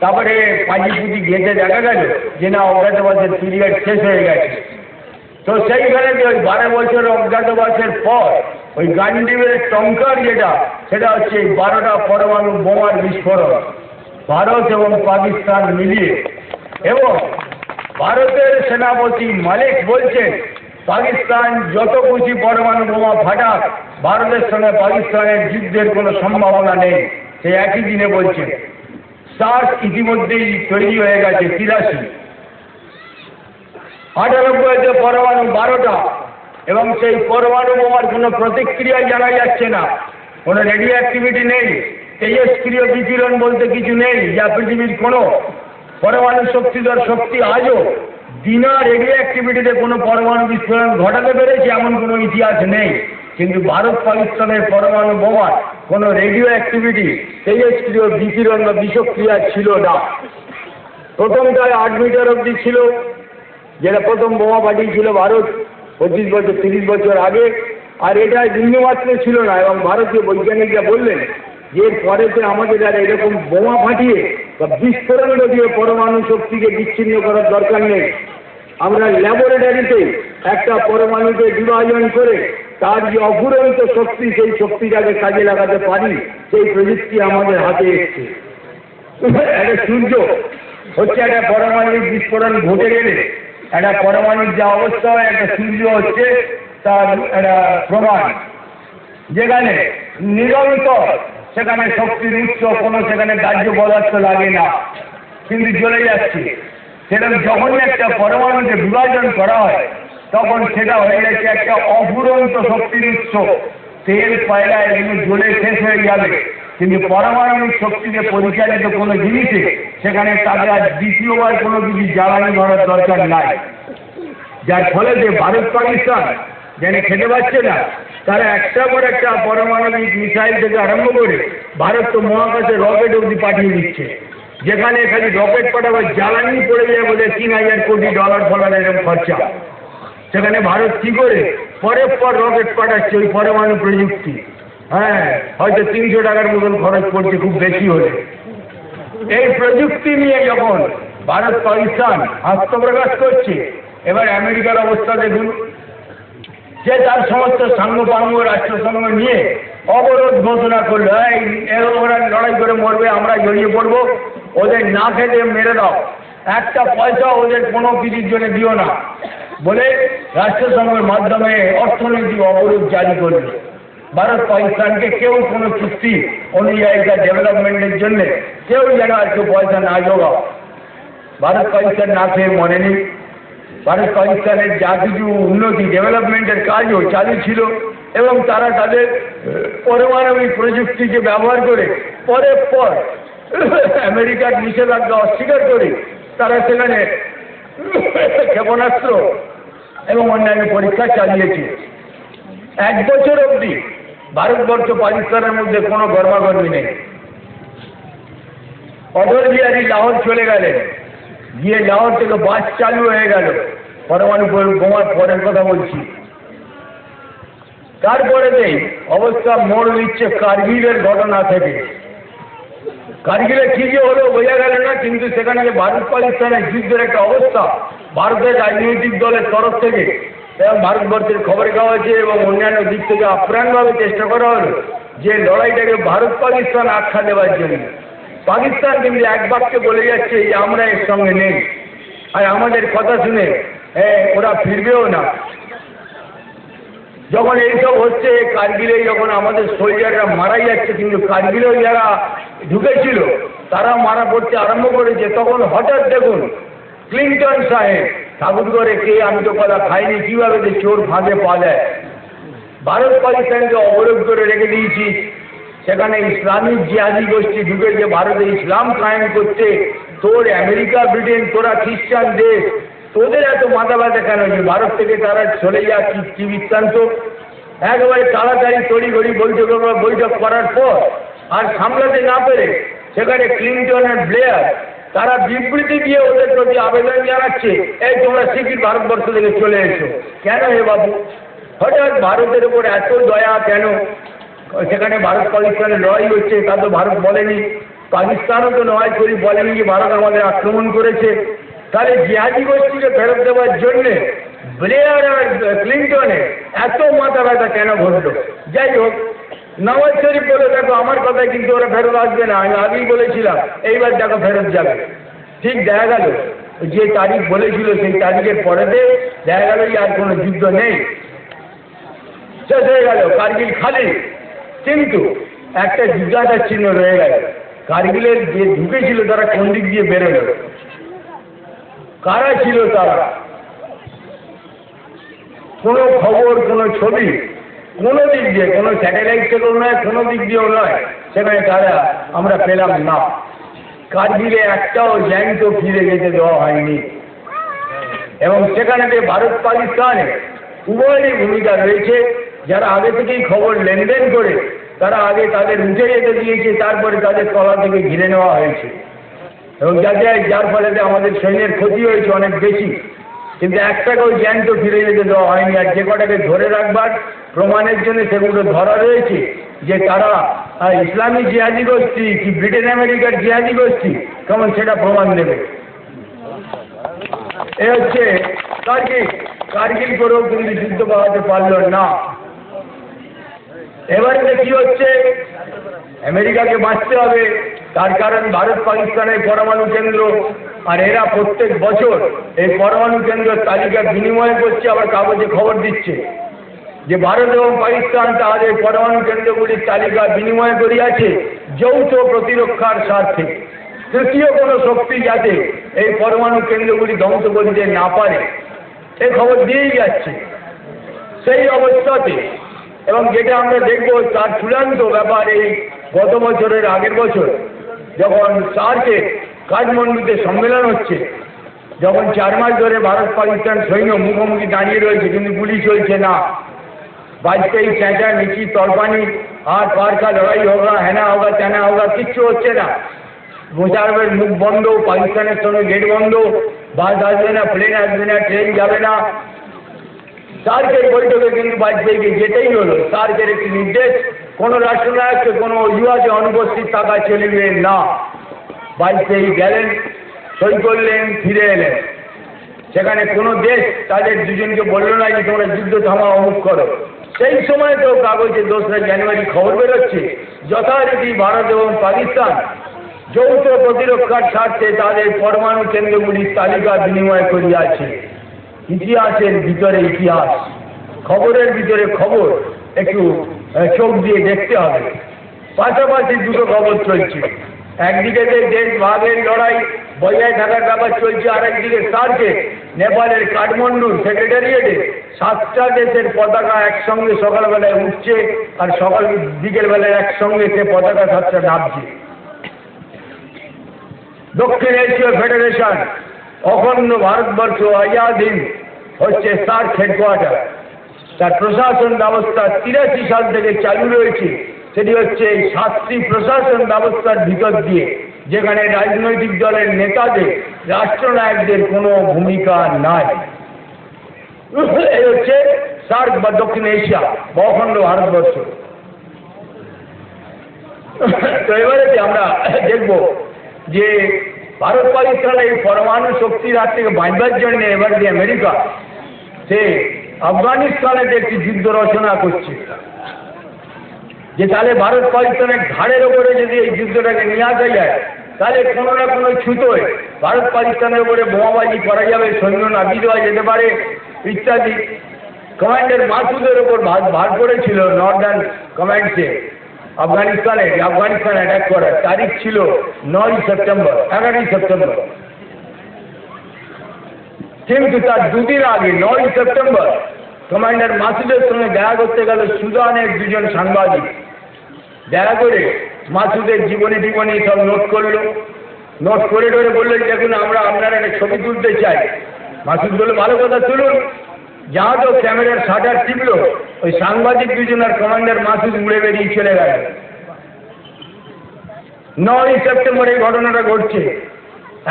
তারপরে পাঁচিপুতি ঘেঁটে দেখা গেল যে না, অজ্ঞাতবাসের পিরিয়ড শেষ হয়ে গেছে। তো সেইখানে যে ওই 12 বছর অজ্ঞাতবাসের পর ওই গান্ডীবের টঙ্কার যেটা, সেটা হচ্ছে 12টা পরমাণু বোমার বিস্ফোরণ ভারত এবং পাকিস্তান মিলিয়ে। এবং ভারতের সেনাপতি মালিক বলছেন পাকিস্তান যত খুশি পরমাণু বোমা ফাটাক, ভারতের সঙ্গে পাকিস্তানের যুদ্ধের কোনো সম্ভাবনা নেই, সে একই দিনে বলছেন। সার্চ ইতিমধ্যেই তৈরি হয়ে গেছে 83। 98-তে পরমাণু 12টা, এবং সেই পরমাণু বোমার কোনো প্রতিক্রিয়াই জানা যাচ্ছে না, কোনো রেডিও অ্যাক্টিভিটি নেই, তেজস্ক্রিয় বিকিরণ বলতে কিছু নেই, যা পৃথিবীর কোনো পরমাণু শক্তিধর শক্তি আজও বিনা রেডিও অ্যাক্টিভিটিতে কোনো পরমাণু বিস্ফোরণ ঘটাতে পেরেছে এমন কোনো ইতিহাস নেই। কিন্তু ভারত পাকিস্তানের পরমাণু বোমার কোনো রেডিও অ্যাক্টিভিটি, তেজস্ক্রিয় বিকিরণ বা বিষক্রিয়া ছিল না। প্রথমটায় 8 মিটার অবধি ছিল, যেটা প্রথম বোমা পাঠিয়েছিল ভারত 25 বছর 30 বছর আগে, আর এটা বিন্দুমাত্র ছিল না। এবং ভারতীয় বৈজ্ঞানিকরা বললেন যে এর পরেতে আমাদের আর এরকম বোমা ফাটিয়ে বা বিস্ফোরণ ঘটিয়ে পরমাণু শক্তিকে বিচ্ছিন্ন করার দরকার নেই। আমরা ল্যাবরেটরিতে একটা পরমাণুকে বিভাজন করে তার যে অফুরন্ত শক্তি, সেই শক্তিটাকে কাজে লাগাতে পারি, সেই প্রযুক্তি আমাদের হাতে এসছে। একটা সূর্য হচ্ছে একটা পরমাণবিক বিস্ফোরণ ঘটে গেলে একটা পরমাণুর যা অবস্থা হয়, একটা সূর্য হচ্ছে তার একটা প্রমাণ, যেখানে নিরন্তর সেখানে শক্তির উৎস, কোনো সেখানে দাহ্য পদার্থ লাগে না, কিন্তু জ্বলে যাচ্ছে। সেরকম যখনই একটা পরমাণুকে বিভাজন করা হয়, তখন সেটা হয়ে যাচ্ছে একটা অফুরন্ত শক্তির উৎস। তেল, কয়লা এগুলো জ্বলে শেষ হয়ে যাবে, কিন্তু পারমাণবিক শক্তিতে পরিচালিত কোনো জিনিসে সেখানে তাদের আর দ্বিতীয়বার কোনো কিছু জ্বালানি ধরার দরকার নাই। যার ফলে যে ভারত পাকিস্তান যেন খেতে পাচ্ছে না, তারা একটার পর একটা পারমাণবিক মিসাইল থেকে আরম্ভ করে ভারত তো মহাকাশে রকেট অবধি পাঠিয়ে দিচ্ছে, যেখানে খালি রকেট পাঠাবে জ্বালানি পড়ে যায় বলে $3000 কোটি ফলার এরকম খরচা। সেখানে ভারত কি করে পরের পর রকেট পাঠাচ্ছে ওই পরমাণু প্রযুক্তি। হ্যাঁ, হয়তো 300 টাকার মতন খরচ পড়ছে খুব বেশি হলে। এই প্রযুক্তি নিয়ে যখন ভারত পাকিস্তান আত্মপ্রকাশ করছে, এবার আমেরিকার অবস্থা দেখুন, যে তার সমস্ত সাঙ্গপাঙ্গ রাষ্ট্রসংঘ নিয়ে অবরোধ ঘোষণা করলো, ওরা লড়াই করে মরবে, আমরা জড়িয়ে পড়বো, ওদের না খেতে মেরে দাও, একটা পয়সা ওদের কোনো কিছুর জন্য দিও না বলে রাষ্ট্রসংঘের মাধ্যমে অর্থনৈতিক অবরোধ জারি করবে। ভারত পাকিস্তানকে কেউ কোনো চুক্তি অনুযায়ী তার ডেভেলপমেন্টের জন্য কেউ যেন আর কেউ পয়সা না জোগাও। ভারত পাকিস্তান না খেয়ে মরেনি, ভারত পাকিস্তানের যা কিছু উন্নতি ডেভেলপমেন্টের কাজও চালু ছিল এবং তারা তাদের পারমাণবিক প্রযুক্তিকে ব্যবহার করে পরের পর আমেরিকার নিষেধাজ্ঞা অস্বীকার করে তারা সেখানে ক্ষেপণাস্ত্র এবং অন্যান্য পরীক্ষা চালিয়েছে। 1 বছর অবধি ভারতবর্ষ পাকিস্তানের মধ্যে কোনো গরমাগর্মি নেই। অটল বিহারী লাহোর চলে গেলেন, গিয়ে লাহোর থেকে বাস চালু হয়ে গেল, পরমাণু বোমার পরের কথা বলছি। তারপরেতেই অবস্থা মোড় নিচ্ছে কার্গিলের ঘটনা থেকে। কার্গিলে কি যে হলো বোঝা গেল না, কিন্তু সেখানে যে ভারত পাকিস্তানের যুদ্ধের একটা অবস্থা ভারতের রাজনৈতিক দলের তরফ থেকে এবং ভারতবর্ষের খবর কাগজে এবং অন্যান্য দিক থেকে আপ্রাণভাবে চেষ্টা করা হলো যে লড়াইটাকে ভারত পাকিস্তান আখ্যা দেওয়ার জন্য। পাকিস্তান কিন্তু এক বাক্যে বলে যাচ্ছে যে আমরা এর সঙ্গে নেই, আর আমাদের কথা শুনে ওরা ফিরবেও না। যখন এইসব হচ্ছে, কার্গিলে যখন আমাদের সোলজাররা মারা যাচ্ছে, কিন্তু কার্গিলেও যারা ঢুকেছিল তারা মারা পড়তে আরম্ভ করেছে, তখন হঠাৎ দেখুন ক্লিন্টন সাহেব ঠাকুর করে কে আমি তো কথা খাইনি, কীভাবে যে চোর ফাঁদে পা দেয়। ভারত পাকিস্তানকে অবরোধ করে রেখে দিয়েছি, সেখানে ইসলামিক জিহাদি গোষ্ঠী ঢুকেছে ভারতে ইসলাম কায়েম করতে। তোর আমেরিকা ব্রিটেন তোরা খ্রিস্টান দেশ, তোদের এত মাথা ব্যথা কেন যে ভারত থেকে তারা চলে যাক? কি বৃত্তান্ত! একেবারে তাড়াতাড়ি তড়িঘড়ি বৈঠক করার পর আর সামলাতে না পেরে সেখানে ক্লিন্টন আর ব্লেয়ার তারা বিবৃতি দিয়ে ওদের প্রতি আবেদন জানাচ্ছে, এই তোমরা শিগগির ভারতবর্ষ থেকে চলে এসো। কেন হে বাবু? হঠাৎ ভারতের উপর এত দয়া কেন? সেখানে ভারত পাকিস্তানের লড়াই হচ্ছে, তা তো ভারত বলেনি, পাকিস্তানও তো লড়াই করি বলেনি যে ভারত আমাদের আক্রমণ করেছে। তাহলে জিহাদি গোষ্ঠীকে ফেরত দেওয়ার জন্যে ব্লেয়ার আর ক্লিন্টনে এত মাথা ব্যথা কেন ঘটল? যাই হোক, নওয়াজ শরীফ বলে দেখো আমার কথায় কিন্তু ওরা ফেরত আসবে না, আমি আগেই বলেছিলাম, এইবার দেখো ফেরত যাবে। ঠিক দেখা গেল যে তারিখ বলেছিল সেই তারিখের পরেতে দেখা গেল আর কোনো যুদ্ধ নেই, শেষ হয়ে গেল, কার্গিল খালি। কিন্তু একটা জিজ্ঞাসার চিহ্ন রয়ে গেল, কার্গিলের যে ঢুকেছিল তারা কোন দিক দিয়ে বেরোল, কারা ছিল তারা? কোনো খবর, কোনো ছবি, কোনো দিক দিয়ে, কোনো স্যাটেলাইট থেকেও নয়, কোনো দিক দিয়েও নয়, সেখানে তারা আমরা পেলাম না। কার্গিলে একটাও জ্যান্ত ফিরে যেতে দেওয়া হয়নি। এবং সেখানে ভারত পাকিস্তানে উভয়েরই ভূমিকা রয়েছে। যারা আগে থেকেই খবর লেনদেন করে তারা আগে তাদের উঠে যেতে দিয়েছে, তারপরে তাদের তলা থেকে ঘিরে নেওয়া হয়েছে এবং যার ফলে আমাদের সৈন্যের ক্ষতি হয়েছে অনেক বেশি। কিন্তু একটাকেও জ্যান্ত ফিরে যেতে দেওয়া হয়নি। আর যে কটাকে ধরে রাখবার প্রমাণের জন্য সেগুলো ধরা রয়েছে যে তারা ইসলামী জিহাদি গোষ্ঠী কি ব্রিটেন আমেরিকার জিহাদি গোষ্ঠী, কেমন সেটা প্রমাণ দেবে। এ হচ্ছে কার্গিল করেও কিন্তু যুদ্ধ করাতে পারল না। এবারে কি হচ্ছে, আমেরিকাকে বাঁচতে হবে, তার কারণ ভারত পাকিস্তানের পরমাণু কেন্দ্র, আর এরা প্রত্যেক বছর এই পরমাণু কেন্দ্রের তালিকা বিনিময় করছে, আবার কাগজে খবর দিচ্ছে যে ভারত এবং পাকিস্তান তাদের পরমাণু কেন্দ্রগুলির তালিকা বিনিময় করিয়াছে যৌথ প্রতিরক্ষার স্বার্থে। তৃতীয় কোনো শক্তি যাতে এই পরমাণু কেন্দ্রগুলি ধ্বংস করতে না পারে, এই খবর দিয়েই যাচ্ছে। সেই অবস্থাতে এবং যেটা আমরা দেখব তার চূড়ান্ত ব্যাপার, এই গত বছরের আগের বছর যখন সার্কে কাঠমান্ডুতে সম্মেলন হচ্ছে, যখন 4 মাস ধরে ভারত পাকিস্তান সৈন্য মুখোমুখি দাঁড়িয়ে রয়েছে কিন্তু গুলি চলছে না, বাজপেয়ী চেঁচা মিচি তরবানি আর পার কা লড়াই হোগা, হেনা হোগা তেনা হোগা, কিচ্ছু হচ্ছে না। মুশারফের মুখ বন্ধ, পাকিস্তানের সঙ্গে গেট বন্ধ, বাস আসবে না, প্লেন আসবে না, ট্রেন যাবে না। সার্কের বৈঠকে কিন্তু বাজপেয়ীকে যেতেই হলো। সার্কের একটি নির্দেশ, কোনো রাষ্ট্রনায়ককে কোনো অজুহাতে অনুপস্থিত থাকা চলবে না। বাজপেয়ী গেলেন, সই করলেন, ফিরে এলেন। সেখানে কোনো দেশ তাদের দুজনকে বললো না যে তোমরা যুদ্ধ থামা অমুক করো। সেই সময় তো কাগজে 2রা জানুয়ারি খবর বেরোচ্ছে যথারীতি ভারত এবং পাকিস্তান যৌথ প্রতিরক্ষার স্বার্থে তাদের পরমাণু কেন্দ্রগুলির তালিকা বিনিময় করিয়াছে। ইতিহাসের ভিতরে ইতিহাস, খবরের ভিতরে খবর, একটু চোখ দিয়ে দেখতে হবে। পাশাপাশি দুটো খবর চলছে। একদিকে যে দেশ ভাগের লড়াই বজায় থাকার ব্যাপার চলছে, আরেকদিকে সার্কে নেপালের কাঠমান্ডুর সেক্রেটারিয়েটে 7টা দেশের পতাকা একসঙ্গে সকালবেলায় উঠছে, আর বিকেলবেলায় একসঙ্গে সে পতাকা 7টা নামছে। দক্ষিণ এশীয় ফেডারেশন অখণ্ড ভারতবর্ষ আজাদ হিন্দ হচ্ছে সার্ক হেডকোয়ার্টার। তার প্রশাসন ব্যবস্থা 83 সাল থেকে চালু রয়েছে। সেটি হচ্ছে এই 7টি প্রশাসন ব্যবস্থার ভিতর দিয়ে, যেখানে রাজনৈতিক দলের নেতাদের, রাষ্ট্রনায়কদের কোনো ভূমিকা নাই। এই হচ্ছে সার্ক বা দক্ষিণ এশিয়া বা অখণ্ড ভারতবর্ষ। তো এবারে আমরা দেখব যে ভারত পাকিস্তানের এই পরমাণু শক্তির হাত থেকে বাঁচবার জন্য এবার যে আমেরিকা সে আফগানিস্তানের একটি যুদ্ধ রচনা করছে, যে তাহলে ভারত পাকিস্তানের ঘাড়ের ওপরে যদি এই যুদ্ধটাকে নিয়ে আসা যায়, তাহলে কোনো না কোনো ছুতোয় ভারত পাকিস্তানের উপরে বোমাবাজি করা যাবে, সৈন্য নামিয়ে দেওয়া যেতে পারে ইত্যাদি। কমান্ডার মাসুদের ওপর ভার পড়েছিল নর্দার্ন কমান্ডসে আফগানিস্তান অ্যাটাক করার। তারিখ ছিল 11ই সেপ্টেম্বর। কিন্তু তার দুদিন আগে 9ই সেপ্টেম্বর কমান্ডার মাসুদের সঙ্গে দেখা করতে গেল সুদানের 2জন সাংবাদিক। দেখা করে মাসুদের জীবনী সব নোট করে বললো, দেখুন আমরা আপনার একটা ছবি তুলতে চাই। মাসুদ বললো, ভালো কথা, তুলুন। যা তো ক্যামেরার শাটার টিপলো, ওই সাংবাদিক 2জন আর কমান্ডার মাসুদ উড়ে বেরিয়ে চলে গেল। 9ই সেপ্টেম্বর এই ঘটনাটা ঘটছে।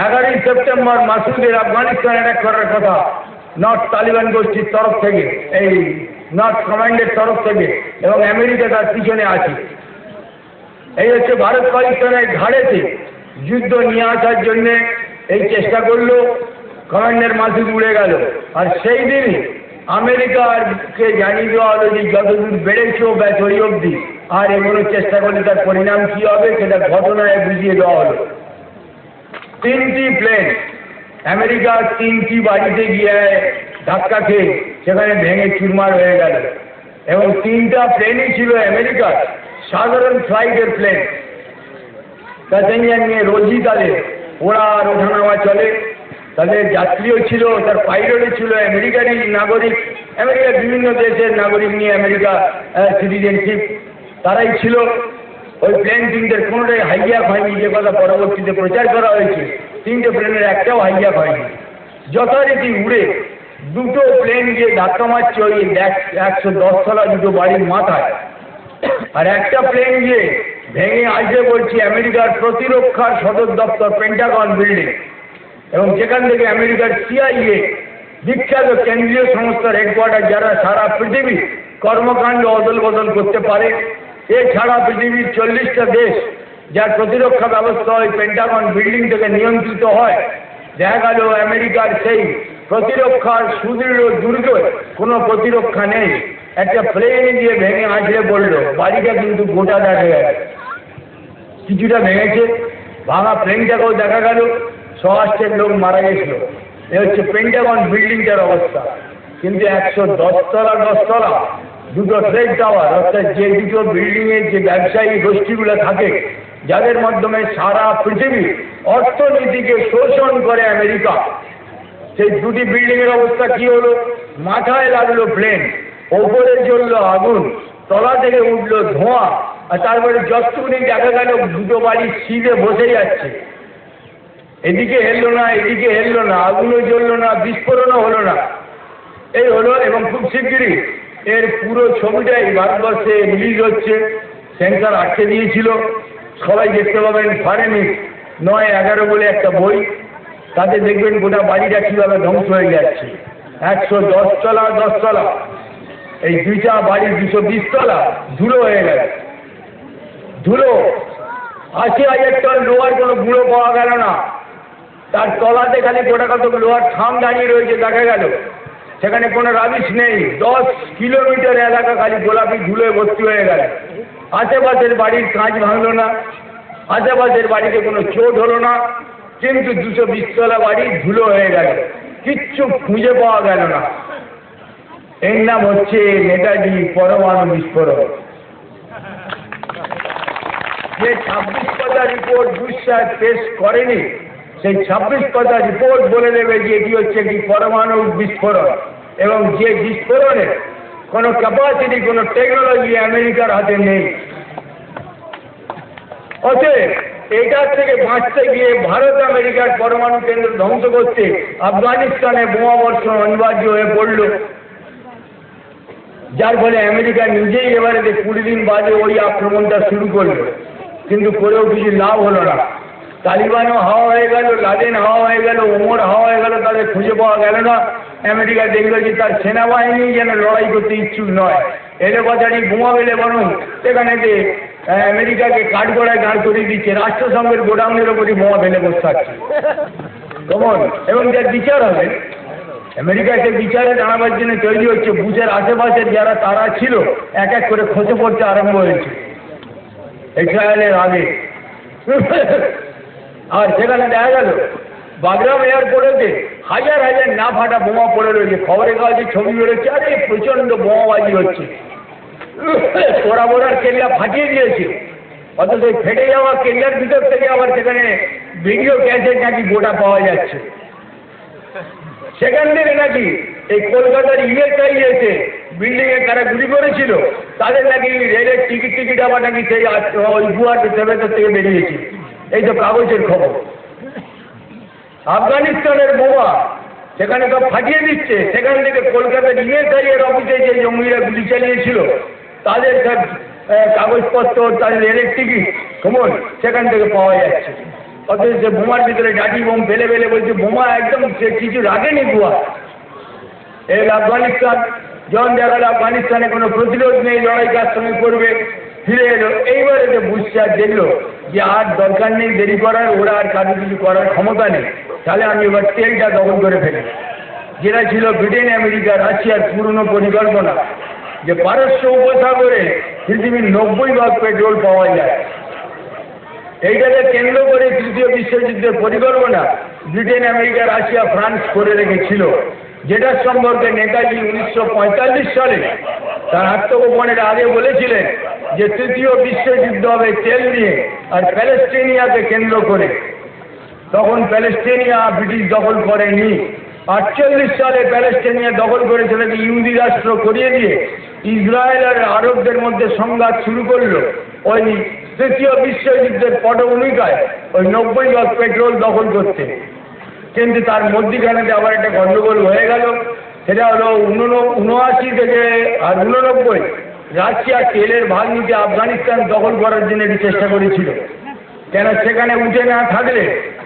11ই সেপ্টেম্বর মাসুদের আফগানিস্তান অ্যাটাক করার কথা নর্থ তালিবান গোষ্ঠীর তরফ থেকে, এই নর্থ কমান্ডের তরফ থেকে, এবং আমেরিকা তার পিছনে আছে। এই হচ্ছে ভারত পাকিস্তানের ঘাড়েতে যুদ্ধ নিয়ে আসার জন্যে এই চেষ্টা করলো। কমান্ডার মাসুদ উড়ে গেল, আর সেই দিনই আমেরিকাকে জানিয়ে দেওয়া হলো যে যতদূর বেড়েছে ব্যাস ওই অবধি, আর এগোনোর চেষ্টা করলে তার পরিণাম কী হবে সেটা ঘটনায় বুঝিয়ে দেওয়া হলো। 3টি প্লেন আমেরিকার 3টি বাড়িতে গিয়ে ধাক্কা খেয়ে সেখানে ভেঙে চুরমার হয়ে গেল, এবং 3টা প্লেনই ছিল আমেরিকার সাধারণ ফ্লাইটের প্লেন। প্যাসেঞ্জার নিয়ে রোজই তাদের ওঠানামা চলে। তাদের যাত্রীও ছিল, তার পাইলটও ছিল আমেরিকারই নাগরিক, আমেরিকার বিভিন্ন দেশের নাগরিক নিয়ে আমেরিকা সিটিজেনশিপ তারাই ছিল। ওই প্লেন 3টের কোনোটাই হাইজ্যাক হয়নি, যে কথা পরবর্তীতে প্রচার করা হয়েছে। 3টে প্লেনের একটাও হাইজ্যাক হয়নি। যথারীতি উড়ে 2টো প্লেন গিয়ে ধাক্কা মারছে ওই 110 তলা 2টো বাড়ির মাথায়, আর একটা প্লেন গিয়ে ভেঙে আসবে বলছি আমেরিকার প্রতিরক্ষার সদর দপ্তর পেন্টাগন বিল্ডিং, এবং যেখান থেকে আমেরিকার CIA বিখ্যাত কেন্দ্রীয় সংস্থার হেডকোয়ার্টার, যারা সারা পৃথিবী কর্মকাণ্ড অদল বদল করতে পারে। এছাড়া পৃথিবীর 40টা দেশ যার প্রতিরক্ষা ব্যবস্থা ওই পেন্টাগন বিল্ডিং থেকে নিয়ন্ত্রিত হয়। দেখা গেল আমেরিকার সেই প্রতিরক্ষার সুদৃঢ় দুর্গে কোনো প্রতিরক্ষা নেই। একটা প্লেন গিয়ে ভেঙে আছড়ে পড়লো, বাড়িটা কিন্তু গোটা দেখা গেল, কিছুটা ভেঙেছে। ভাঙা প্লেনটাকেও দেখা গেল, সরাষ্ট্রের লোক মারা গেছিল। এ হচ্ছে পেন্টাগন বিল্ডিংটার অবস্থা। কিন্তু 110 তলা 10 তলা 2টো ট্রেড টাওয়ার, অর্থাৎ যে 2টো বিল্ডিংয়ের যে ব্যবসায়ী গোষ্ঠীগুলো থাকে, যাদের মাধ্যমে সারা পৃথিবী অর্থনীতিকে শোষণ করে আমেরিকা, সেই 2টি বিল্ডিংয়ের অবস্থা কি হলো? মাথায় লাগলো প্লেন, ওপরে জ্বললো আগুন, তলা থেকে উঠলো ধোঁয়া, আর তারপরে যতটুকুনি দেখা গেল 2টো বাড়ি সিধে বসে যাচ্ছে। এদিকে হেললো না, এদিকে হেললো না, আগুনও জ্বললো না, বিস্ফোরণও হলো না। এই হলো, এবং খুব শিগগিরই এর পুরো ছবিটাই ভারতবর্ষে রিলিজ হচ্ছে। সেন্সার আটকে দিয়েছিল, সবাই দেখতে পাবেন। ফারেনিক 9/11 বলে একটা বই, তাতে দেখবেন গোটা বাড়িটা কীভাবে ধ্বংস হয়ে যাচ্ছে। 110 তলা 10 তলা, এই 2টা বাড়ি 220 তলা ধুলো হয়ে গেল। ধুলো 80,000 টন লোহার কোনো গুঁড়ো পাওয়া গেল না। তার তলাতে খালি গোটা কত লোহার থাম দাঁড়িয়ে রয়েছে দেখা গেল। সেখানে কোনো রাবিশ নেই। 10 কিলোমিটার এলাকা খালি গোলাপি ধুলোয় ভর্তি হয়ে গেল। আশেপাশের বাড়ির কাঁচ ভাঙলো না, আশেপাশের বাড়িতে কোনো চোট হলো না, কিন্তু 220 তলা বাড়ি ধুলো হয়ে গেল, কিচ্ছু খুঁজে পাওয়া গেল না। এর নাম হচ্ছে নেতাজি পরমাণু বিস্ফোরণ। যে 26 পাতা রিপোর্ট বুশ সাহেব পেশ করেনি, সেই 26 পাতা রিপোর্ট বলে দেবে যে এটি হচ্ছে একটি পরমাণু বিস্ফোরণ, এবং যে বিস্ফোরণের কোনো ক্যাপাসিটি, কোনো টেকনোলজি আমেরিকার হাতে নেই। অতএব এটার থেকে বাঁচতে গিয়ে ভারত আমেরিকার পরমাণু কেন্দ্র ধ্বংস করতে আফগানিস্তানে বোমা বর্ষণ অনিবার্য হয়ে পড়ল, যার ফলে আমেরিকা নিজেই এবারে 20 দিন বাদে ওই আক্রমণটা শুরু করলো, কিন্তু করেও কিছু লাভ হলো না। তালিবানও হাওয়া হয়ে গেল, লাদেন হাওয়া হয়ে গেল, ওমর হাওয়া হয়ে গেল, তাদের খুঁজে পাওয়া গেল না। আমেরিকা দেখল যে তার সেনাবাহিনী যেন লড়াই করতে ইচ্ছুক নয়, এলোপাতাড়ি বোমা মেলে বরং সেখানে যে আমেরিকাকে কাঠগড়ায় দাঁড় করিয়ে দিচ্ছে, রাষ্ট্রসংঘের গোডাউনের ওপরই বোমা ফেলে বসে থাকছে কেমন। এবং যার বিচার হবে, আমেরিকাকে বিচারে দাঁড়াবার জন্য তৈরি হচ্ছে। বুশের আশেপাশের যারা তারা ছিল এক এক করে খসে পড়তে আরম্ভ হয়েছে ইসরায়েলের আগে। আর সেখানে দেখা গেল বাগরাম এয়ারপোর্টে হাজার হাজার না ফাটা বোমা পড়ে রয়েছে। খবরের কাগজে ছবি বেরোচ্ছে, আরে প্রচণ্ড বোমাবাজি হচ্ছে, পোড়া বোড়ার কেল্লা ফাটিয়ে দিয়েছে। অথচ ফেটে যাওয়া কেল্লার ভিতর থেকে আবার সেখানে ভিডিও ক্যাসেট নাকি গোটা পাওয়া যাচ্ছে। সেখান থেকে নাকি এই কলকাতার ইএসআই এসে বিল্ডিংয়ে কারা গুলি করেছিল তাদের নাকি রেলের টিকিট আবার নাকি সেই ওই গুয়াহাটি সেভেন্টার থেকে বেরিয়েছে। এই তো কাগজের খবর। আফগানিস্তানের বোমা সেখানে সব ফাটিয়ে দিচ্ছে, সেখান থেকে কলকাতার ইএসআই এর অফিসে যে জঙ্গিরা গুলি চালিয়েছিল তাদের সব কাগজপত্র, তাদের রেলের টিকিট খবর সেখান থেকে পাওয়া যাচ্ছে। অথচ সে বোমার ভিতরে ডাটি বোম ফেলে ফেলে বলছে বোমা একদম সে কিছু রাখেনি গুয়া। এই আফগানিস্তান যখন দেখা গেল আফগানিস্তানে কোনো প্রতিরোধ নেই, লড়াই কার সঙ্গে করবে, ফিরে এলো। এইবারে যে বুশ সাহেব দেখলো যে আর দরকার নেই দেরি করার, ওরা আর কারো কিছু করার ক্ষমতা নেই, তাহলে আমি এবার তেলটা দখল করে ফেলি। যেটা ছিল ব্রিটেন, আমেরিকা, রাশিয়ার পুরনো পরিকল্পনা যে পারস্য উপসাগরে পৃথিবীর 90% পেট্রোল পাওয়া যায়, এইটাকে কেন্দ্র করে তৃতীয় বিশ্বযুদ্ধের পরিকল্পনা ব্রিটেন, আমেরিকা, রাশিয়া, ফ্রান্স করে রেখেছিল, যেটার সম্পর্কে নেতাজি 1945 সালে তার আত্মগোপনের আগে বলেছিলেন যে তৃতীয় বিশ্বযুদ্ধ হবে তেল নিয়ে আর প্যালেস্টিনিয়াকে কেন্দ্র করে। তখন প্যালেস্টিনিয়া ব্রিটিশ দখল করেনি। 48 সালে প্যালেস্টিনিয়া দখল করে সেটাকে ইহুদি রাষ্ট্র করিয়ে দিয়ে ইসরায়েল আর আরবদের মধ্যে সংঘাত শুরু করলো ওই তৃতীয় বিশ্বযুদ্ধের পটভূমিকায় ওই 90% পেট্রোল দখল করতে। কিন্তু তার মধ্যখানে আবার একটা গণ্ডগোল হয়ে গেল, সেটা হলো 79 থেকে আর 89 রাশিয়া তেলের ভাগ নিতে আফগানিস্তান দখল করার জন্য চেষ্টা করেছিল। কেন সেখানে উঠে না থাকলে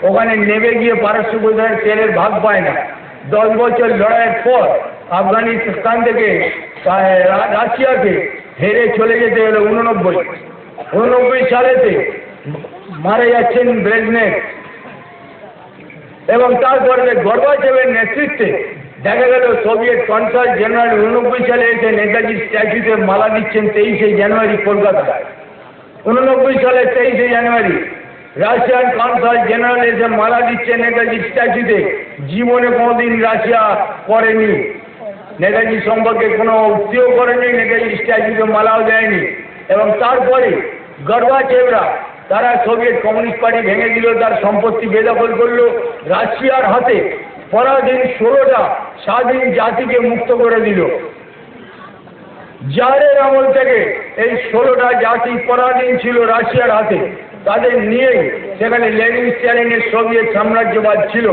ওখানে নেমে গিয়ে পারস্য উপসাগরের তেলের ভাগ পায় না। 10 বছর লড়াইয়ের পর আফগানিস্তান থেকে রাশিয়াকে হেরে চলে যেতে হলো 89 সালেতে মারা যাচ্ছেন ব্রেজনেভ, এবং তারপরে গর্বাচেভের নেতৃত্বে দেখা গেল সোভিয়েত কনসাল জেনারেল 89 সালে এসে নেতাজির স্ট্যাচুতে মালা দিচ্ছেন 23শে জানুয়ারি কলকাতায়। 89 সালের 23শে জানুয়ারি রাশিয়ান কনসাল জেনারেল এসে মালা দিচ্ছেন নেতাজির স্ট্যাচুতে। জীবনে কোনোদিন রাশিয়া করেনি, নেতাজি সম্পর্কে কোনো উক্তিও করেনি, নেতাজির স্ট্যাচুতে মালাও দেয়নি। এবং তারপরে গর্বাচেভরা তারা সোভিয়েত কমিউনিস্ট পার্টি ভেঙে দিল, তার সম্পত্তি বেদখল করলো, রাশিয়ার হাতে পরাধীন 16টা স্বাধীন জাতিকে মুক্ত করে দিল। জারের আমল থেকে এই 16টা জাতি পরাধীন ছিল রাশিয়ার হাতে, তাদের নিয়েই সেখানে লেনিন স্ট্যালিনের সোভিয়েত সাম্রাজ্যবাদ ছিল।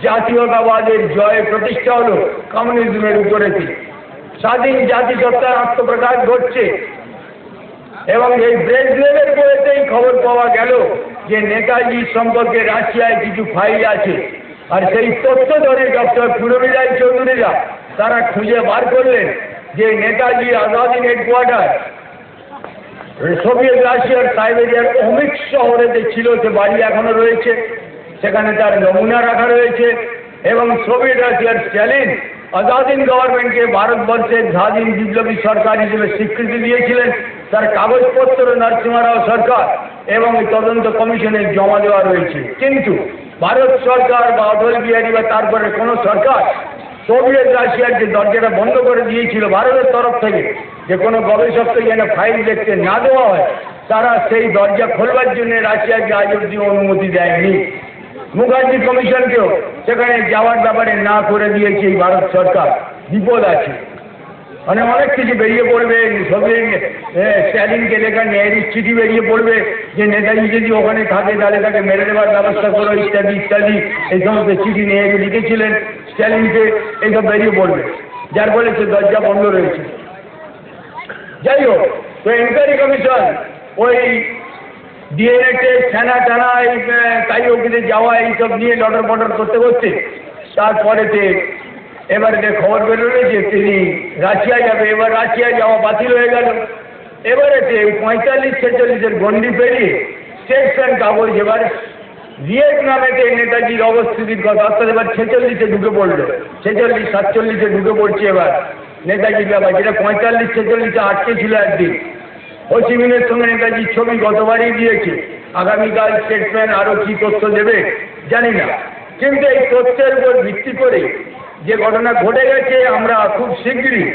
জাতীয়তাবাদের জয় প্রতিষ্ঠা হলো কমিউনিজমের উপরে। স্বাধীন জাতিসত্তার আত্মপ্রকাশ ঘটছে। এবং এই ব্রেজনেভের বইতেই খবর পাওয়া গেল যে নেতাজি সম্পর্কে রাশিয়ায় কিছু ফাইল আছে, আর সেই তথ্য ধরে ডক্টর পুরবিরাই চৌধুরীরা তারা খুঁজে বার করলেন যে নেতাজি আজাদি হেডকোয়ার্টার সোভিয়েত রাশিয়ার সাইবেরিয়ার অমিক শহরে যে ছিল সে বাড়ি এখনো রয়েছে, সেখানে তার নমুনা রাখা রয়েছে। এবং সোভিয়েত রাশিয়ার স্ট্যালিন আজাদিন গভর্নমেন্টকে ভারতবর্ষের স্বাধীন বিপ্লবী সরকার হিসেবে স্বীকৃতি দিয়েছিলেন, তার কাগজপত্র নরসিংহ রাও সরকার এবং তদন্ত কমিশনে জমা দেওয়া রয়েছে। কিন্তু ভারত সরকার বা অটল বিহারী বা তারপরে কোনো সরকার সোভিয়েত রাশিয়ার যে দরজাটা বন্ধ করে দিয়েছিল ভারতের তরফ থেকে যে কোনো গবেষককে যেন ফাইল দেখতে না দেওয়া হয়, তারা সেই দরজা খোলবার জন্য রাশিয়াকে আজ অব্দি অনুমতি দেয়নি। মুখার্জি কমিশনকেও সেখানে যাওয়ার ব্যাপারে না করে দিয়েছে এই ভারত সরকার। বিপদ আছে, মানে অনেক কিছু বেরিয়ে পড়বে। সবই স্ট্যালিনকে লেখা নেহরুর চিঠি বেরিয়ে পড়বে যে নেতাজি যদি ওখানে থাকে তাহলে তাকে মেরে দেওয়ার ব্যবস্থা করো ইত্যাদি ইত্যাদি। এই সমস্ত চিঠি নেহরু লিখেছিলেন স্ট্যালিনকে, এইসব বেরিয়ে পড়বে, যার ফলে সে দরজা বন্ধ রয়েছে। যাই হোক, তো এনকোয়ারি কমিশন ওই ডিএনএ টেস্ট ছানা টানা এই তাই অফিসে যাওয়া এইসব নিয়ে লটর পটর করতে করতে তারপরেতে এবারে খবর বেরোলো যে তিনি রাশিয়ায় যাবে। এবার রাশিয়ায় যাওয়া বাতিল হয়ে গেল। এবারেতে 45-46-এর গন্ডি পেরিয়ে স্টেটস কাগজ এবার ভিয়েতনামেতে নেতাজির অবস্থিতির কথা, অর্থাৎ এবার 46-এ ঢুকে পড়লো। 46-47-এ ঢুকে পড়ছে এবার নেতাজির ব্যাপার, যেটা 45-46-এ আটকে ছিল একদিন। হোচিমিনের সঙ্গে নেতাজির ছবি গতবারই দিয়েছে। আগামীকাল স্টেটসম্যান আরও কী তথ্য দেবে জানি না, কিন্তু এই তথ্যের উপর ভিত্তি করে যে ঘটনা ঘটে গেছে, আমরা খুব শীঘ্রই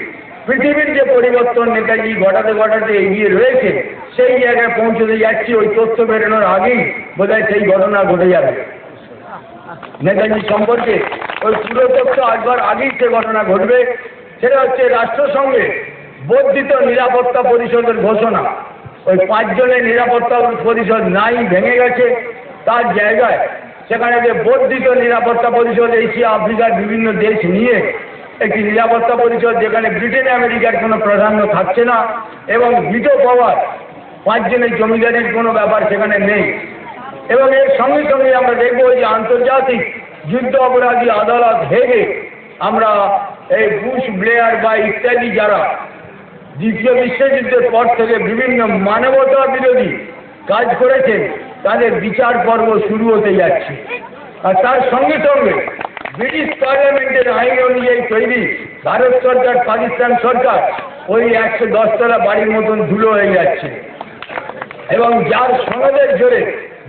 পৃথিবীর যে পরিবর্তন নেতাজি ঘটাতে ঘটাতে এগিয়ে রয়েছে সেই জায়গায় পৌঁছতে যাচ্ছি। ওই তথ্য বেরোনোর আগেই বোধহয় সেই ঘটনা ঘটে যাবে। নেতাজি সম্পর্কে ওই পুরো তথ্য আসবার আগেই সে ঘটনা ঘটবে। সেটা হচ্ছে রাষ্ট্রসংঘে বর্ধিত নিরাপত্তা পরিষদের ঘোষণা। ওই 5 জনের নিরাপত্তা পরিষদ নাই, ভেঙে গেছে। তার জায়গায় সেখানে যে বর্ধিত নিরাপত্তা পরিষদ এশিয়া আফ্রিকার বিভিন্ন দেশ নিয়ে একটি নিরাপত্তা পরিষদ, যেখানে ব্রিটেন আমেরিকার কোনো প্রাধান্য থাকছে না এবং ভিটো পাওয়ার 5 জনের জমিদারির কোনো ব্যাপার সেখানে নেই। এবং এর সঙ্গে সঙ্গে আমরা দেখব যে আন্তর্জাতিক যুদ্ধ অপরাধী আদালত হেগে আমরা এই বুশ ব্লেয়ার বা ইত্যাদি যারা দ্বিতীয় বিশ্বযুদ্ধের পর থেকে বিভিন্ন মানবতা বিরোধী কাজ করেছেন তাদের বিচার পর্ব শুরু হতে যাচ্ছে। আর তার সঙ্গে সঙ্গে ব্রিটিশ পার্লামেন্টের আইন অনুযায়ী তৈরি ভারত সরকার পাকিস্তান সরকার ওই 110 তলা বাড়ির মতন ধুলো হয়ে যাচ্ছে। এবং যার সনদের জোরে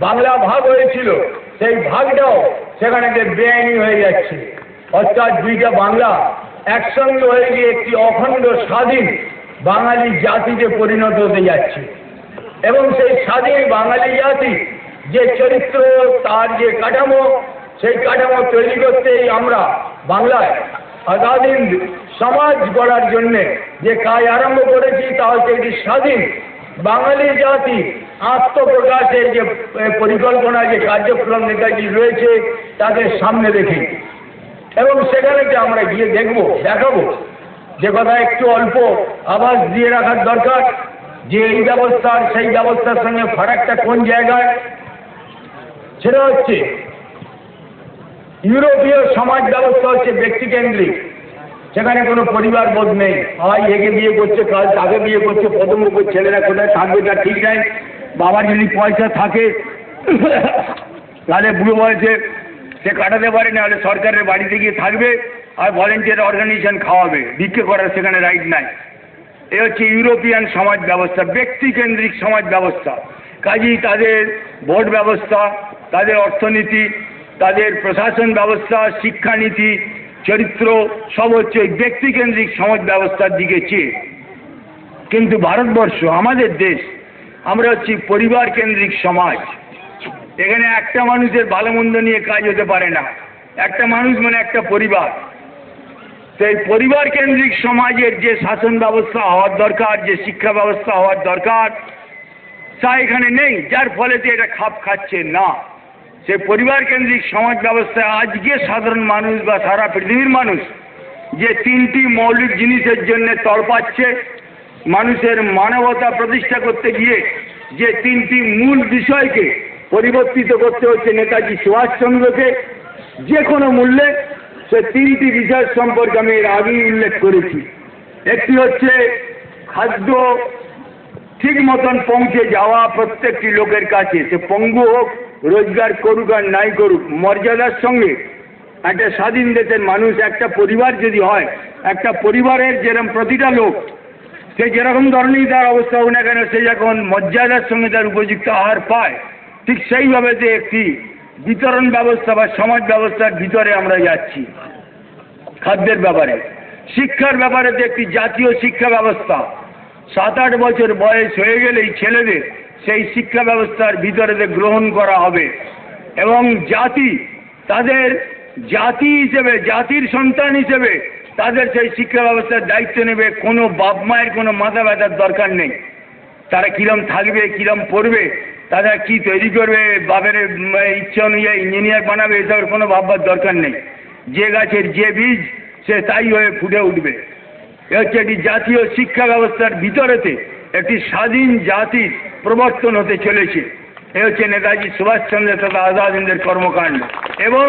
বাংলা ভাগ হয়েছিল সেই ভাগটাও সেখানে বেআইনি হয়ে যাচ্ছে। অর্থাৎ দুইটা বাংলা একসঙ্গে হয়ে গিয়ে একটি অখণ্ড স্বাধীন বাঙালি জাতিতে পরিণত হতে যাচ্ছে। এবং সেই স্বাধীন বাঙালি জাতি যে চরিত্র, তার যে কাঠামো, সেই কাঠামো তৈরি করতেই আমরা বাংলায় স্বাধীন সমাজ গড়ার জন্যে যে কাজ আরম্ভ করেছি তা হচ্ছে একটি স্বাধীন বাঙালি জাতি আত্মপ্রকাশের যে পরিকল্পনা, যে কার্যক্রম নেতাজি রয়েছে তাকে সামনে রেখে। এবং সেখানে যে আমরা গিয়ে দেখাবো যে কথা একটু অল্প আভাস দিয়ে রাখার দরকার যে এই ব্যবস্থার সেই ব্যবস্থার সঙ্গে ফারাকটা কোন জায়গায়। সেটা হচ্ছে ইউরোপীয় সমাজ ব্যবস্থা হচ্ছে ব্যক্তিকেন্দ্রিক, সেখানে কোনো পরিবার বোধ নেই। হয় একে বিয়ে করছে, কাল তাকে বিয়ে করছে, প্রথম ছেলেরা কোথায় থাকবে তার ঠিক নাই। বাবার যদি পয়সা থাকে তাহলে বুড়ো বয়সে সে কাটাতে পারে না, হলে সরকারের বাড়িতে গিয়ে থাকবে আর ভলেন্টিয়ার অর্গানাইজেশন খাওয়াবে, ভিক্ষে করার সেখানে রাইট নাই। এ হচ্ছে ইউরোপিয়ান সমাজ ব্যবস্থা, ব্যক্তিকেন্দ্রিক সমাজ ব্যবস্থা। কাজেই তাদের ভোট ব্যবস্থা, তাদের অর্থনীতি, তাদের প্রশাসন ব্যবস্থা, শিক্ষানীতি, চরিত্র সব হচ্ছে ওই ব্যক্তিকেন্দ্রিক সমাজ ব্যবস্থার দিকে চেয়ে। কিন্তু ভারতবর্ষ আমাদের দেশ, আমরা হচ্ছি পরিবার কেন্দ্রিক সমাজ। এখানে একটা মানুষের ভালো মন্দ নিয়ে কাজ হতে পারে না। একটা মানুষ মানে একটা পরিবার। সেই পরিবার কেন্দ্রিক সমাজের যে শাসন ব্যবস্থা হওয়ার দরকার, যে শিক্ষা ব্যবস্থা হওয়ার দরকার, তা এখানে নেই, যার ফলে এটা খাপ খাচ্ছে না। সেই পরিবার কেন্দ্রিক সমাজ ব্যবস্থায় আজকে সাধারণ মানুষ বা সারা পৃথিবীর মানুষ যে 3টি মৌলিক জিনিসের জন্য তড়পাচ্ছে, মানুষের মানবতা প্রতিষ্ঠা করতে গিয়ে যে 3টি মূল বিষয়কে পরিবর্তিত করতে হচ্ছে নেতাজি সুভাষচন্দ্রকে যে কোনো মূল্যে, সে 3টি বিষয় সম্পর্কে আমি এর আগেই উল্লেখ করেছি। একটি হচ্ছে খাদ্য ঠিক মতন পৌঁছে যাওয়া প্রত্যেকটি লোকের কাছে, সে পঙ্গু হোক, রোজগার করুক আর নাই করুক, মর্যাদার সঙ্গে একটা স্বাধীন দেশের মানুষ, একটা পরিবার যদি হয়, একটা পরিবারের যেরকম প্রতিটা লোক সে যেরকম ধরনেরই তার অবস্থা হোক না কেন, সে যখন মর্যাদার সঙ্গে তার উপযুক্ত আহার পায়, ঠিক সেইভাবে যে একটি বিতরণ ব্যবস্থা বা সমাজ ব্যবস্থার ভিতরে আমরা যাচ্ছি। খাদ্যের ব্যাপারে, শিক্ষার ব্যাপারে যে একটি জাতীয় শিক্ষা ব্যবস্থা, 7-8 বছর বয়স হয়ে গেলেই ছেলেদের সেই শিক্ষা ব্যবস্থার ভিতরে গ্রহণ করা হবে এবং জাতি তাদের জাতি হিসেবে জাতির সন্তান হিসেবে তাদের সেই শিক্ষা ব্যবস্থার দায়িত্ব নেবে। কোনো বাপ মায়ের কোনো মাথা ব্যথার দরকার নেই। তারা কিরম থাকবে, কিরম পড়বে, তারা কি তৈরি করবে, বাপের ইচ্ছা অনুযায়ী ইঞ্জিনিয়ার বানাবে, এসবের কোনো ভাববার দরকার নেই। যে গাছের যে বীজ সে তাই হয়ে ফুটে উঠবে। এ হচ্ছে একটি জাতীয় শিক্ষা ব্যবস্থার ভিতরেতে একটি স্বাধীন জাতির প্রবর্তন হতে চলেছে। এ হচ্ছে নেতাজি সুভাষচন্দ্র তথা আজাদের কর্মকাণ্ড। এবং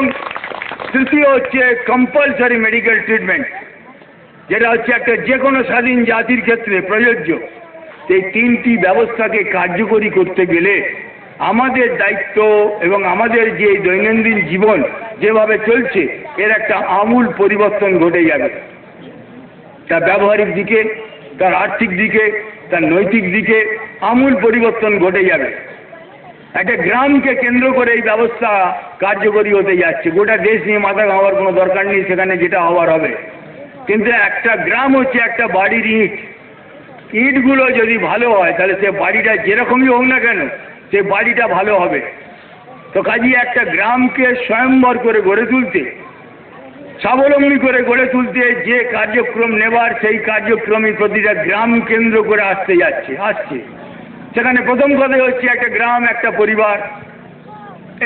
তৃতীয় হচ্ছে কম্পালসারি মেডিকেল ট্রিটমেন্ট, যেটা হচ্ছে একটা যে কোনো স্বাধীন জাতির ক্ষেত্রে প্রযোজ্য। এই তিনটি ব্যবস্থাকে কার্যকরী করতে গেলে আমাদের দায়িত্ব এবং আমাদের যে দৈনন্দিন জীবন যেভাবে চলছে এর একটা আমূল পরিবর্তন ঘটে যাবে। তার ব্যবহারিক দিকে, তার আর্থিক দিকে, তার নৈতিক দিকে আমূল পরিবর্তন ঘটে যাবে। একটা গ্রামকে কেন্দ্র করে এই ব্যবস্থা কার্যকরী হতে যাচ্ছে। গোটা দেশ নিয়ে মাথা ঘামাবার কোনো দরকার নেই, সেখানে যেটা হওয়ার হবে। কিন্তু একটা গ্রাম হচ্ছে একটা বাড়ির ইট। ইটগুলো যদি ভালো হয় তাহলে সে বাড়িটা যেরকমই হোক না কেন সে বাড়িটা ভালো হবে। তো কাজেই একটা গ্রামকে স্বয়ম্বর করে গড়ে তুলতে, স্বাবলম্বী করে গড়ে তুলতে যে কার্যক্রম নেবার সেই কার্যক্রমই প্রতিটা গ্রাম কেন্দ্র করে আসছে। সেখানে প্রথম কথা হচ্ছে একটা গ্রাম একটা পরিবার।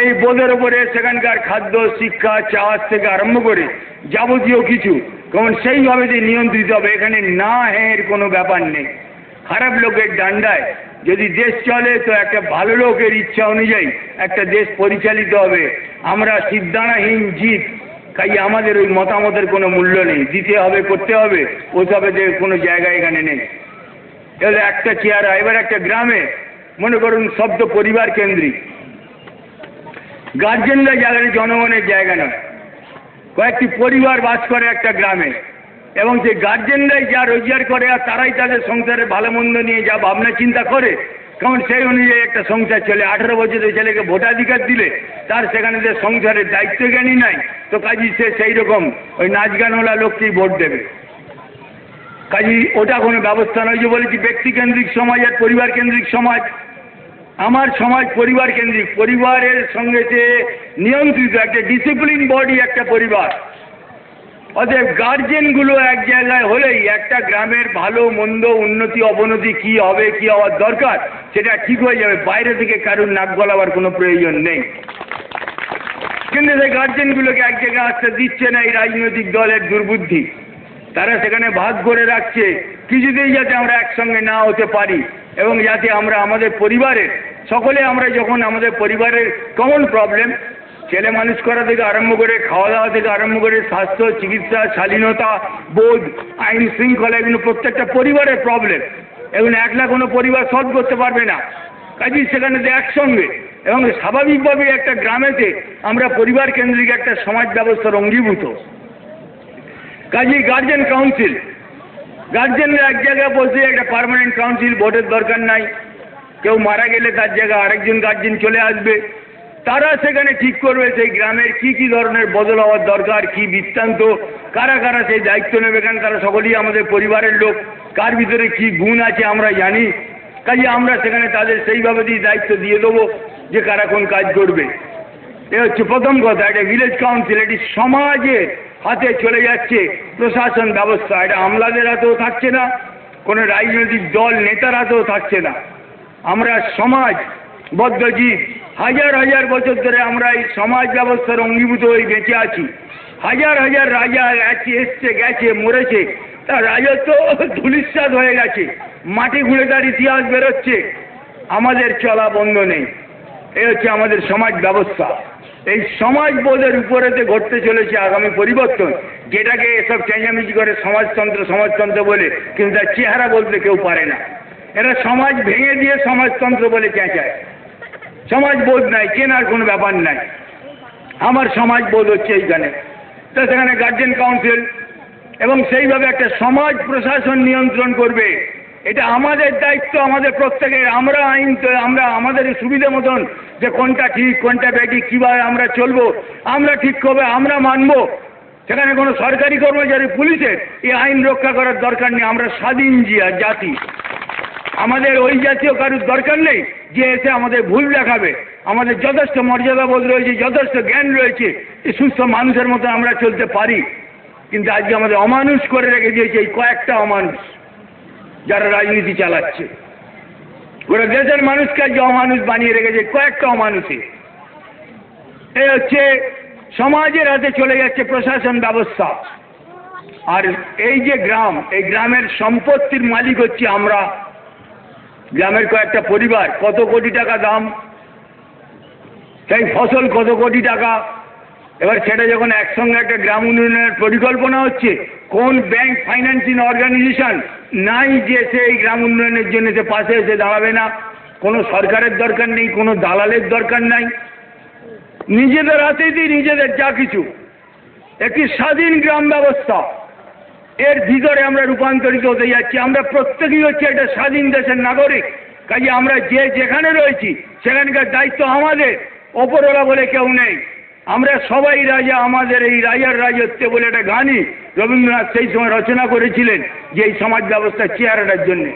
এই বোধের ওপরে সেখানকার খাদ্য, শিক্ষা, চাষ থেকে আরম্ভ করে যাবতীয় কিছু কারণ সেইভাবে যে নিয়ন্ত্রিত হবে। এখানে না হ্যাঁ কোনো ব্যাপার নেই। খারাপ লোকের ডান্ডায় যদি দেশ চলে তো একটা ভালো লোকের ইচ্ছা অনুযায়ী একটা দেশ পরিচালিত হবে। আমরা সিদ্ধানাহীন জিত, কাজে আমাদের ওই মতামতের কোনো মূল্য নেই। দিতে হবে, করতে হবে, ওসবে কোনো জায়গা এখানে নেই। এবার একটা চেয়ারা এবার একটা গ্রামে মনে করুন শব্দ পরিবার কেন্দ্রিক। গার্জেনরা জায়গায় জনগণের জায়গা নয়, কয়েকটি পরিবার বাস করে একটা গ্রামে এবং সেই গার্জেনরাই যা রোজগার করে আর তারাই তাদের সংসারে ভালো মন্দ নিয়ে যা ভাবনা চিন্তা করে, কারণ সেই অনুযায়ী একটা সংসার চলে। 18 বছরের ছেলেকে ভোটাধিকার দিলে তার সেখানে যে সংসারের দায়িত্ব জ্ঞানী নাই, তো কাজী সে সেই রকম ওই নাচ গানওয়ালা লোককেই ভোট দেবে। কাজী ওটা কোনো ব্যবস্থা নয়। যে বলেছি ব্যক্তিকেন্দ্রিক সমাজ আর পরিবার কেন্দ্রিক সমাজ। আমার সমাজ পরিবার কেন্দ্রিক, পরিবারের সঙ্গে যে নিয়ন্ত্রিত একটা ডিসিপ্লিন বডি একটা পরিবার। অতএব গার্জেনগুলো এক জায়গায় হলেই একটা গ্রামের ভালো মন্দ, উন্নতি অবনতি কি হবে, কি হওয়ার দরকার সেটা ঠিক হয়ে যাবে। বাইরে থেকে কারুর নাক গলাবার কোনো প্রয়োজন নেই। কিন্তু সেই গার্জেনগুলোকে এক জায়গায় আসতে দিচ্ছে না এই রাজনৈতিক দলের দুর্বুদ্ধি। তারা সেখানে ভাগ করে রাখছে কিছুতেই যাতে আমরা একসঙ্গে না হতে পারি এবং যাতে আমরা আমাদের পরিবারের সকলে আমরা যখন আমাদের পরিবারের কমন প্রবলেম, ছেলে মানুষ করা থেকে আরম্ভ করে খাওয়া দাওয়া থেকে আরম্ভ করে স্বাস্থ্য, চিকিৎসা, শালীনতা বোধ, আইন শৃঙ্খলা, এগুলো প্রত্যেকটা পরিবারের প্রবলেম। এগুলো একলা কোনো পরিবার সলভ করতে পারবে না। কাজেই সেখানে একসঙ্গে এবং স্বাভাবিকভাবে একটা গ্রামেতে আমরা পরিবার কেন্দ্রিক একটা সমাজ ব্যবস্থার অঙ্গীভূত। কাজেই গার্জেন কাউন্সিল, গার্জেনরা এক জায়গায় বসে একটা পার্মানেন্ট কাউন্সিল, ভোটের দরকার নাই। কেউ মারা গেলে তার জায়গায় আরেকজন গার্জেন চলে আসবে। তারা সেখানে ঠিক করবে সেই গ্রামের কি কি ধরনের বদল হওয়ার দরকার, কি বৃত্তান্ত, কারা কারা সেই দায়িত্ব নেবে। কারণ তারা সকলেই আমাদের পরিবারের লোক, কার ভিতরে কি গুণ আছে আমরা জানি। কাজে আমরা সেখানে তাদের সেইভাবে দায়িত্ব দিয়ে দেবো যে কারা কোন কাজ করবে। এ হচ্ছে প্রথম কথা। এটা ভিলেজ কাউন্সিল, এটি সমাজের হাতে চলে যাচ্ছে প্রশাসন ব্যবস্থা। এটা আমলাদের হাতেও থাকছে না, কোনো রাজনৈতিক দল নেতার হাতেও থাকছে না। আমরা সমাজবদ্ধ জীব, হাজার হাজার বছর ধরে আমরা এই সমাজ ব্যবস্থার অঙ্গীভূত হয়ে বেঁচে আছি। হাজার হাজার রাজা এসছে গেছে মরেছে, তার রাজত্ব ধূলিসাৎ হয়ে গেছে, মাটি ঘুরে তার ইতিহাস বেরোচ্ছে। আমাদের চলা বন্ধ নেই। এই হচ্ছে আমাদের সমাজ ব্যবস্থা। এই সমাজবোধের উপরেতে ঘটতে চলেছে আগামী পরিবর্তন, যেটাকে এসব চেঁচামেচি করে সমাজতন্ত্র সমাজতন্ত্র বলে, কিন্তু তার চেহারা বলতে কেউ পারে না। এরা সমাজ ভেঙে দিয়ে সমাজতন্ত্র বলে চেঁচায়। সমাজবোধ নাই, চেনার কোনো ব্যাপার নাই। আমার সমাজবোধ হচ্ছে এইখানে। তো সেখানে গার্জেন কাউন্সিল এবং সেইভাবে একটা সমাজ প্রশাসন নিয়ন্ত্রণ করবে। এটা আমাদের দায়িত্ব, আমাদের প্রত্যেকের। আমরা আইন আমরা আমাদের সুবিধা মতন যে কোনটা ঠিক কোনটা বেঠিক কীভাবে আমরা চলবো আমরা ঠিক করবে, আমরা মানবো। সেখানে কোনো সরকারি কর্মচারী পুলিশের এই আইন রক্ষা করার দরকার নেই। আমরা স্বাধীন জাতি। আমাদের ওই জাতীয় কারুর দরকার নেই যে এসে আমাদের ভুল দেখাবে। আমাদের যথেষ্ট মর্যাদাবোধ রয়েছে, যথেষ্ট জ্ঞান রয়েছে, সুস্থ মানুষের মতো আমরা চলতে পারি। কিন্তু আজকে আমাদের অমানুষ করে রেখে দিয়েছে এই কয়েকটা অমানুষ যারা রাজনীতি চালাচ্ছে। গোটা দেশের মানুষকে আজকে অমানুষ বানিয়ে রেখেছে কয়েকটা অমানুষে। এই হচ্ছে সমাজের হাতে চলে যাচ্ছে প্রশাসন ব্যবস্থা। আর এই যে গ্রাম, এই গ্রামের সম্পত্তির মালিক হচ্ছে আমরা, গ্রামের কয়েকটা পরিবার। কত কোটি টাকা দাম, সেই ফসল কত কোটি টাকা। এবার সেটা যখন একসঙ্গে একটা গ্রাম উন্নয়নের পরিকল্পনা হচ্ছে, কোন ব্যাংক ফাইন্যান্সিং অর্গানাইজেশন নাই যে সে এই গ্রাম উন্নয়নের জন্য সে পাশে এসে দাঁড়াবে না। কোনো সরকারের দরকার নেই, কোনো দালালের দরকার নাই, নিজেদের হাতেই নিজেদের যা কিছু। একটি স্বাধীন গ্রাম ব্যবস্থা, এর ভিতরে আমরা রূপান্তরিত হতে যাচ্ছি। আমরা প্রত্যেকেই হচ্ছে একটা স্বাধীন দেশের নাগরিক। কাজে আমরা যে যেখানে রয়েছি সেখানকার দায়িত্ব আমাদের, ওপরওয়ালা বলে কেউ নেই। আমরা সবাই রাজা, আমাদের এই রাজার রাজত্বে বলে একটা গানই রবীন্দ্রনাথ সেই সময় রচনা করেছিলেন যে এই সমাজ ব্যবস্থার চেহারাটার জন্যে।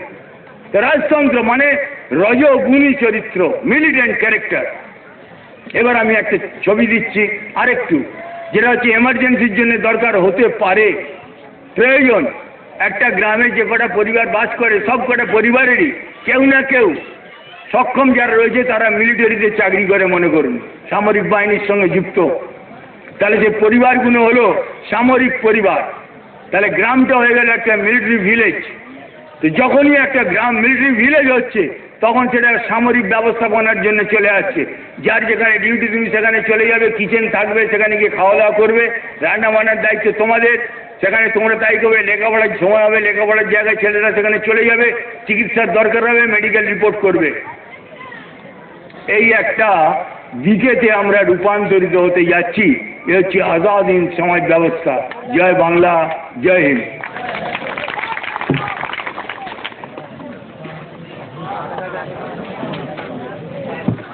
রাজতন্ত্র মানে রজগুণী চরিত্র, মিলিটেন্ট ক্যারেক্টার। এবার আমি একটা ছবি দিচ্ছি আরেকটু, যেটা হচ্ছে এমার্জেন্সির জন্য দরকার হতে পারে, প্রয়োজন। একটা গ্রামে যে কটা পরিবার বাস করে, সব কটা পরিবারেরই কেউ না কেউ সক্ষম যারা রয়েছে তারা মিলিটারিতে চাকরি করে, মনে করুন সামরিক বাহিনীর সঙ্গে যুক্ত। তাহলে যে পরিবারগুলো হলো সামরিক পরিবার, তাহলে গ্রামটা হয়ে গেল একটা মিলিটারি ভিলেজ। তো যখনই একটা গ্রাম মিলিটারি ভিলেজ হচ্ছে তখন সেটা সামরিক ব্যবস্থাপনার জন্য চলে আসছে। যার যেখানে ডিউটি তুমি সেখানে চলে যাবে, কিচেন থাকবে, সেখানে গিয়ে খাওয়া দাওয়া করবে, রান্না বান্নার দায়িত্ব তোমাদের, সেখানে তোমরা তাই করবে। লেখাপড়ার সময় হবে, লেখাপড়ার জায়গায় ছেলেরা সেখানে চলে যাবে, চিকিৎসার দরকার হবে, মেডিকেল রিপোর্ট করবে। এই একটা দিকেতে আমরা রূপান্তরিত হতে যাচ্ছি। এ হচ্ছে আজাদ হিন্দ সমাজ ব্যবস্থা। জয় বাংলা, জয় হিন্দ।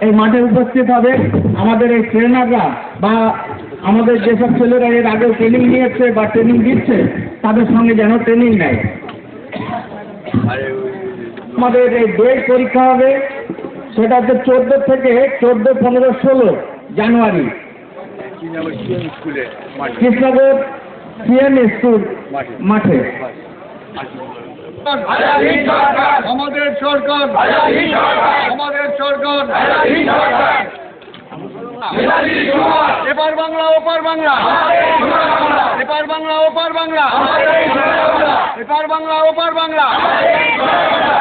এই মাঠে উপস্থিত হবে আমাদের এই ট্রেনাররা বা আমাদের যেসব ছেলেরা এর আগে ট্রেনিং নিয়েছে বা ট্রেনিং দিচ্ছে, তাদের সঙ্গে যেন ট্রেনিং নেয়। আমাদের এই ডেট পরীক্ষা হবে, সেটা হচ্ছে 14 থেকে 14, 15, 16 জানুয়ারি কৃষ্ণনগর সিএম স্কুল মাঠে। আমাদের সরকার, আমাদের সরকার, এপার বাংলা ওপার বাংলা, এপার বাংলা ওপার বাংলা, এপার বাংলা ওপার বাংলা।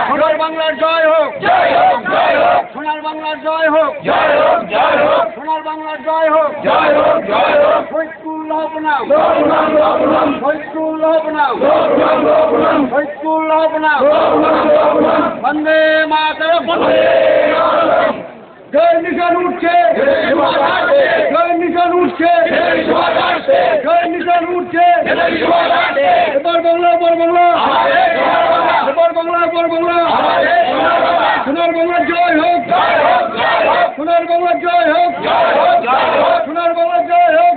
সোনার বাংলার জয় হোক, সোনার বাংলার জয় হোক, সোনার বাংলার জয় হোক। শহীদুল্লাহ প্রণাম, শহীদুল্লাহ প্রণাম, শহীদুল্লাহ প্রণাম। বন্দে মাতরম, জয় নিশান উঠছে, জয় নিশান উঠছে, জয় নিশান উঠছে। এবার বাংলা, এবার বাংলা, এবার বাংলা, এবার বাংলা। সোনার বাংলার জয় হোক, সোনার বাংলার জয় হোক, সোনার বাংলার জয় হোক।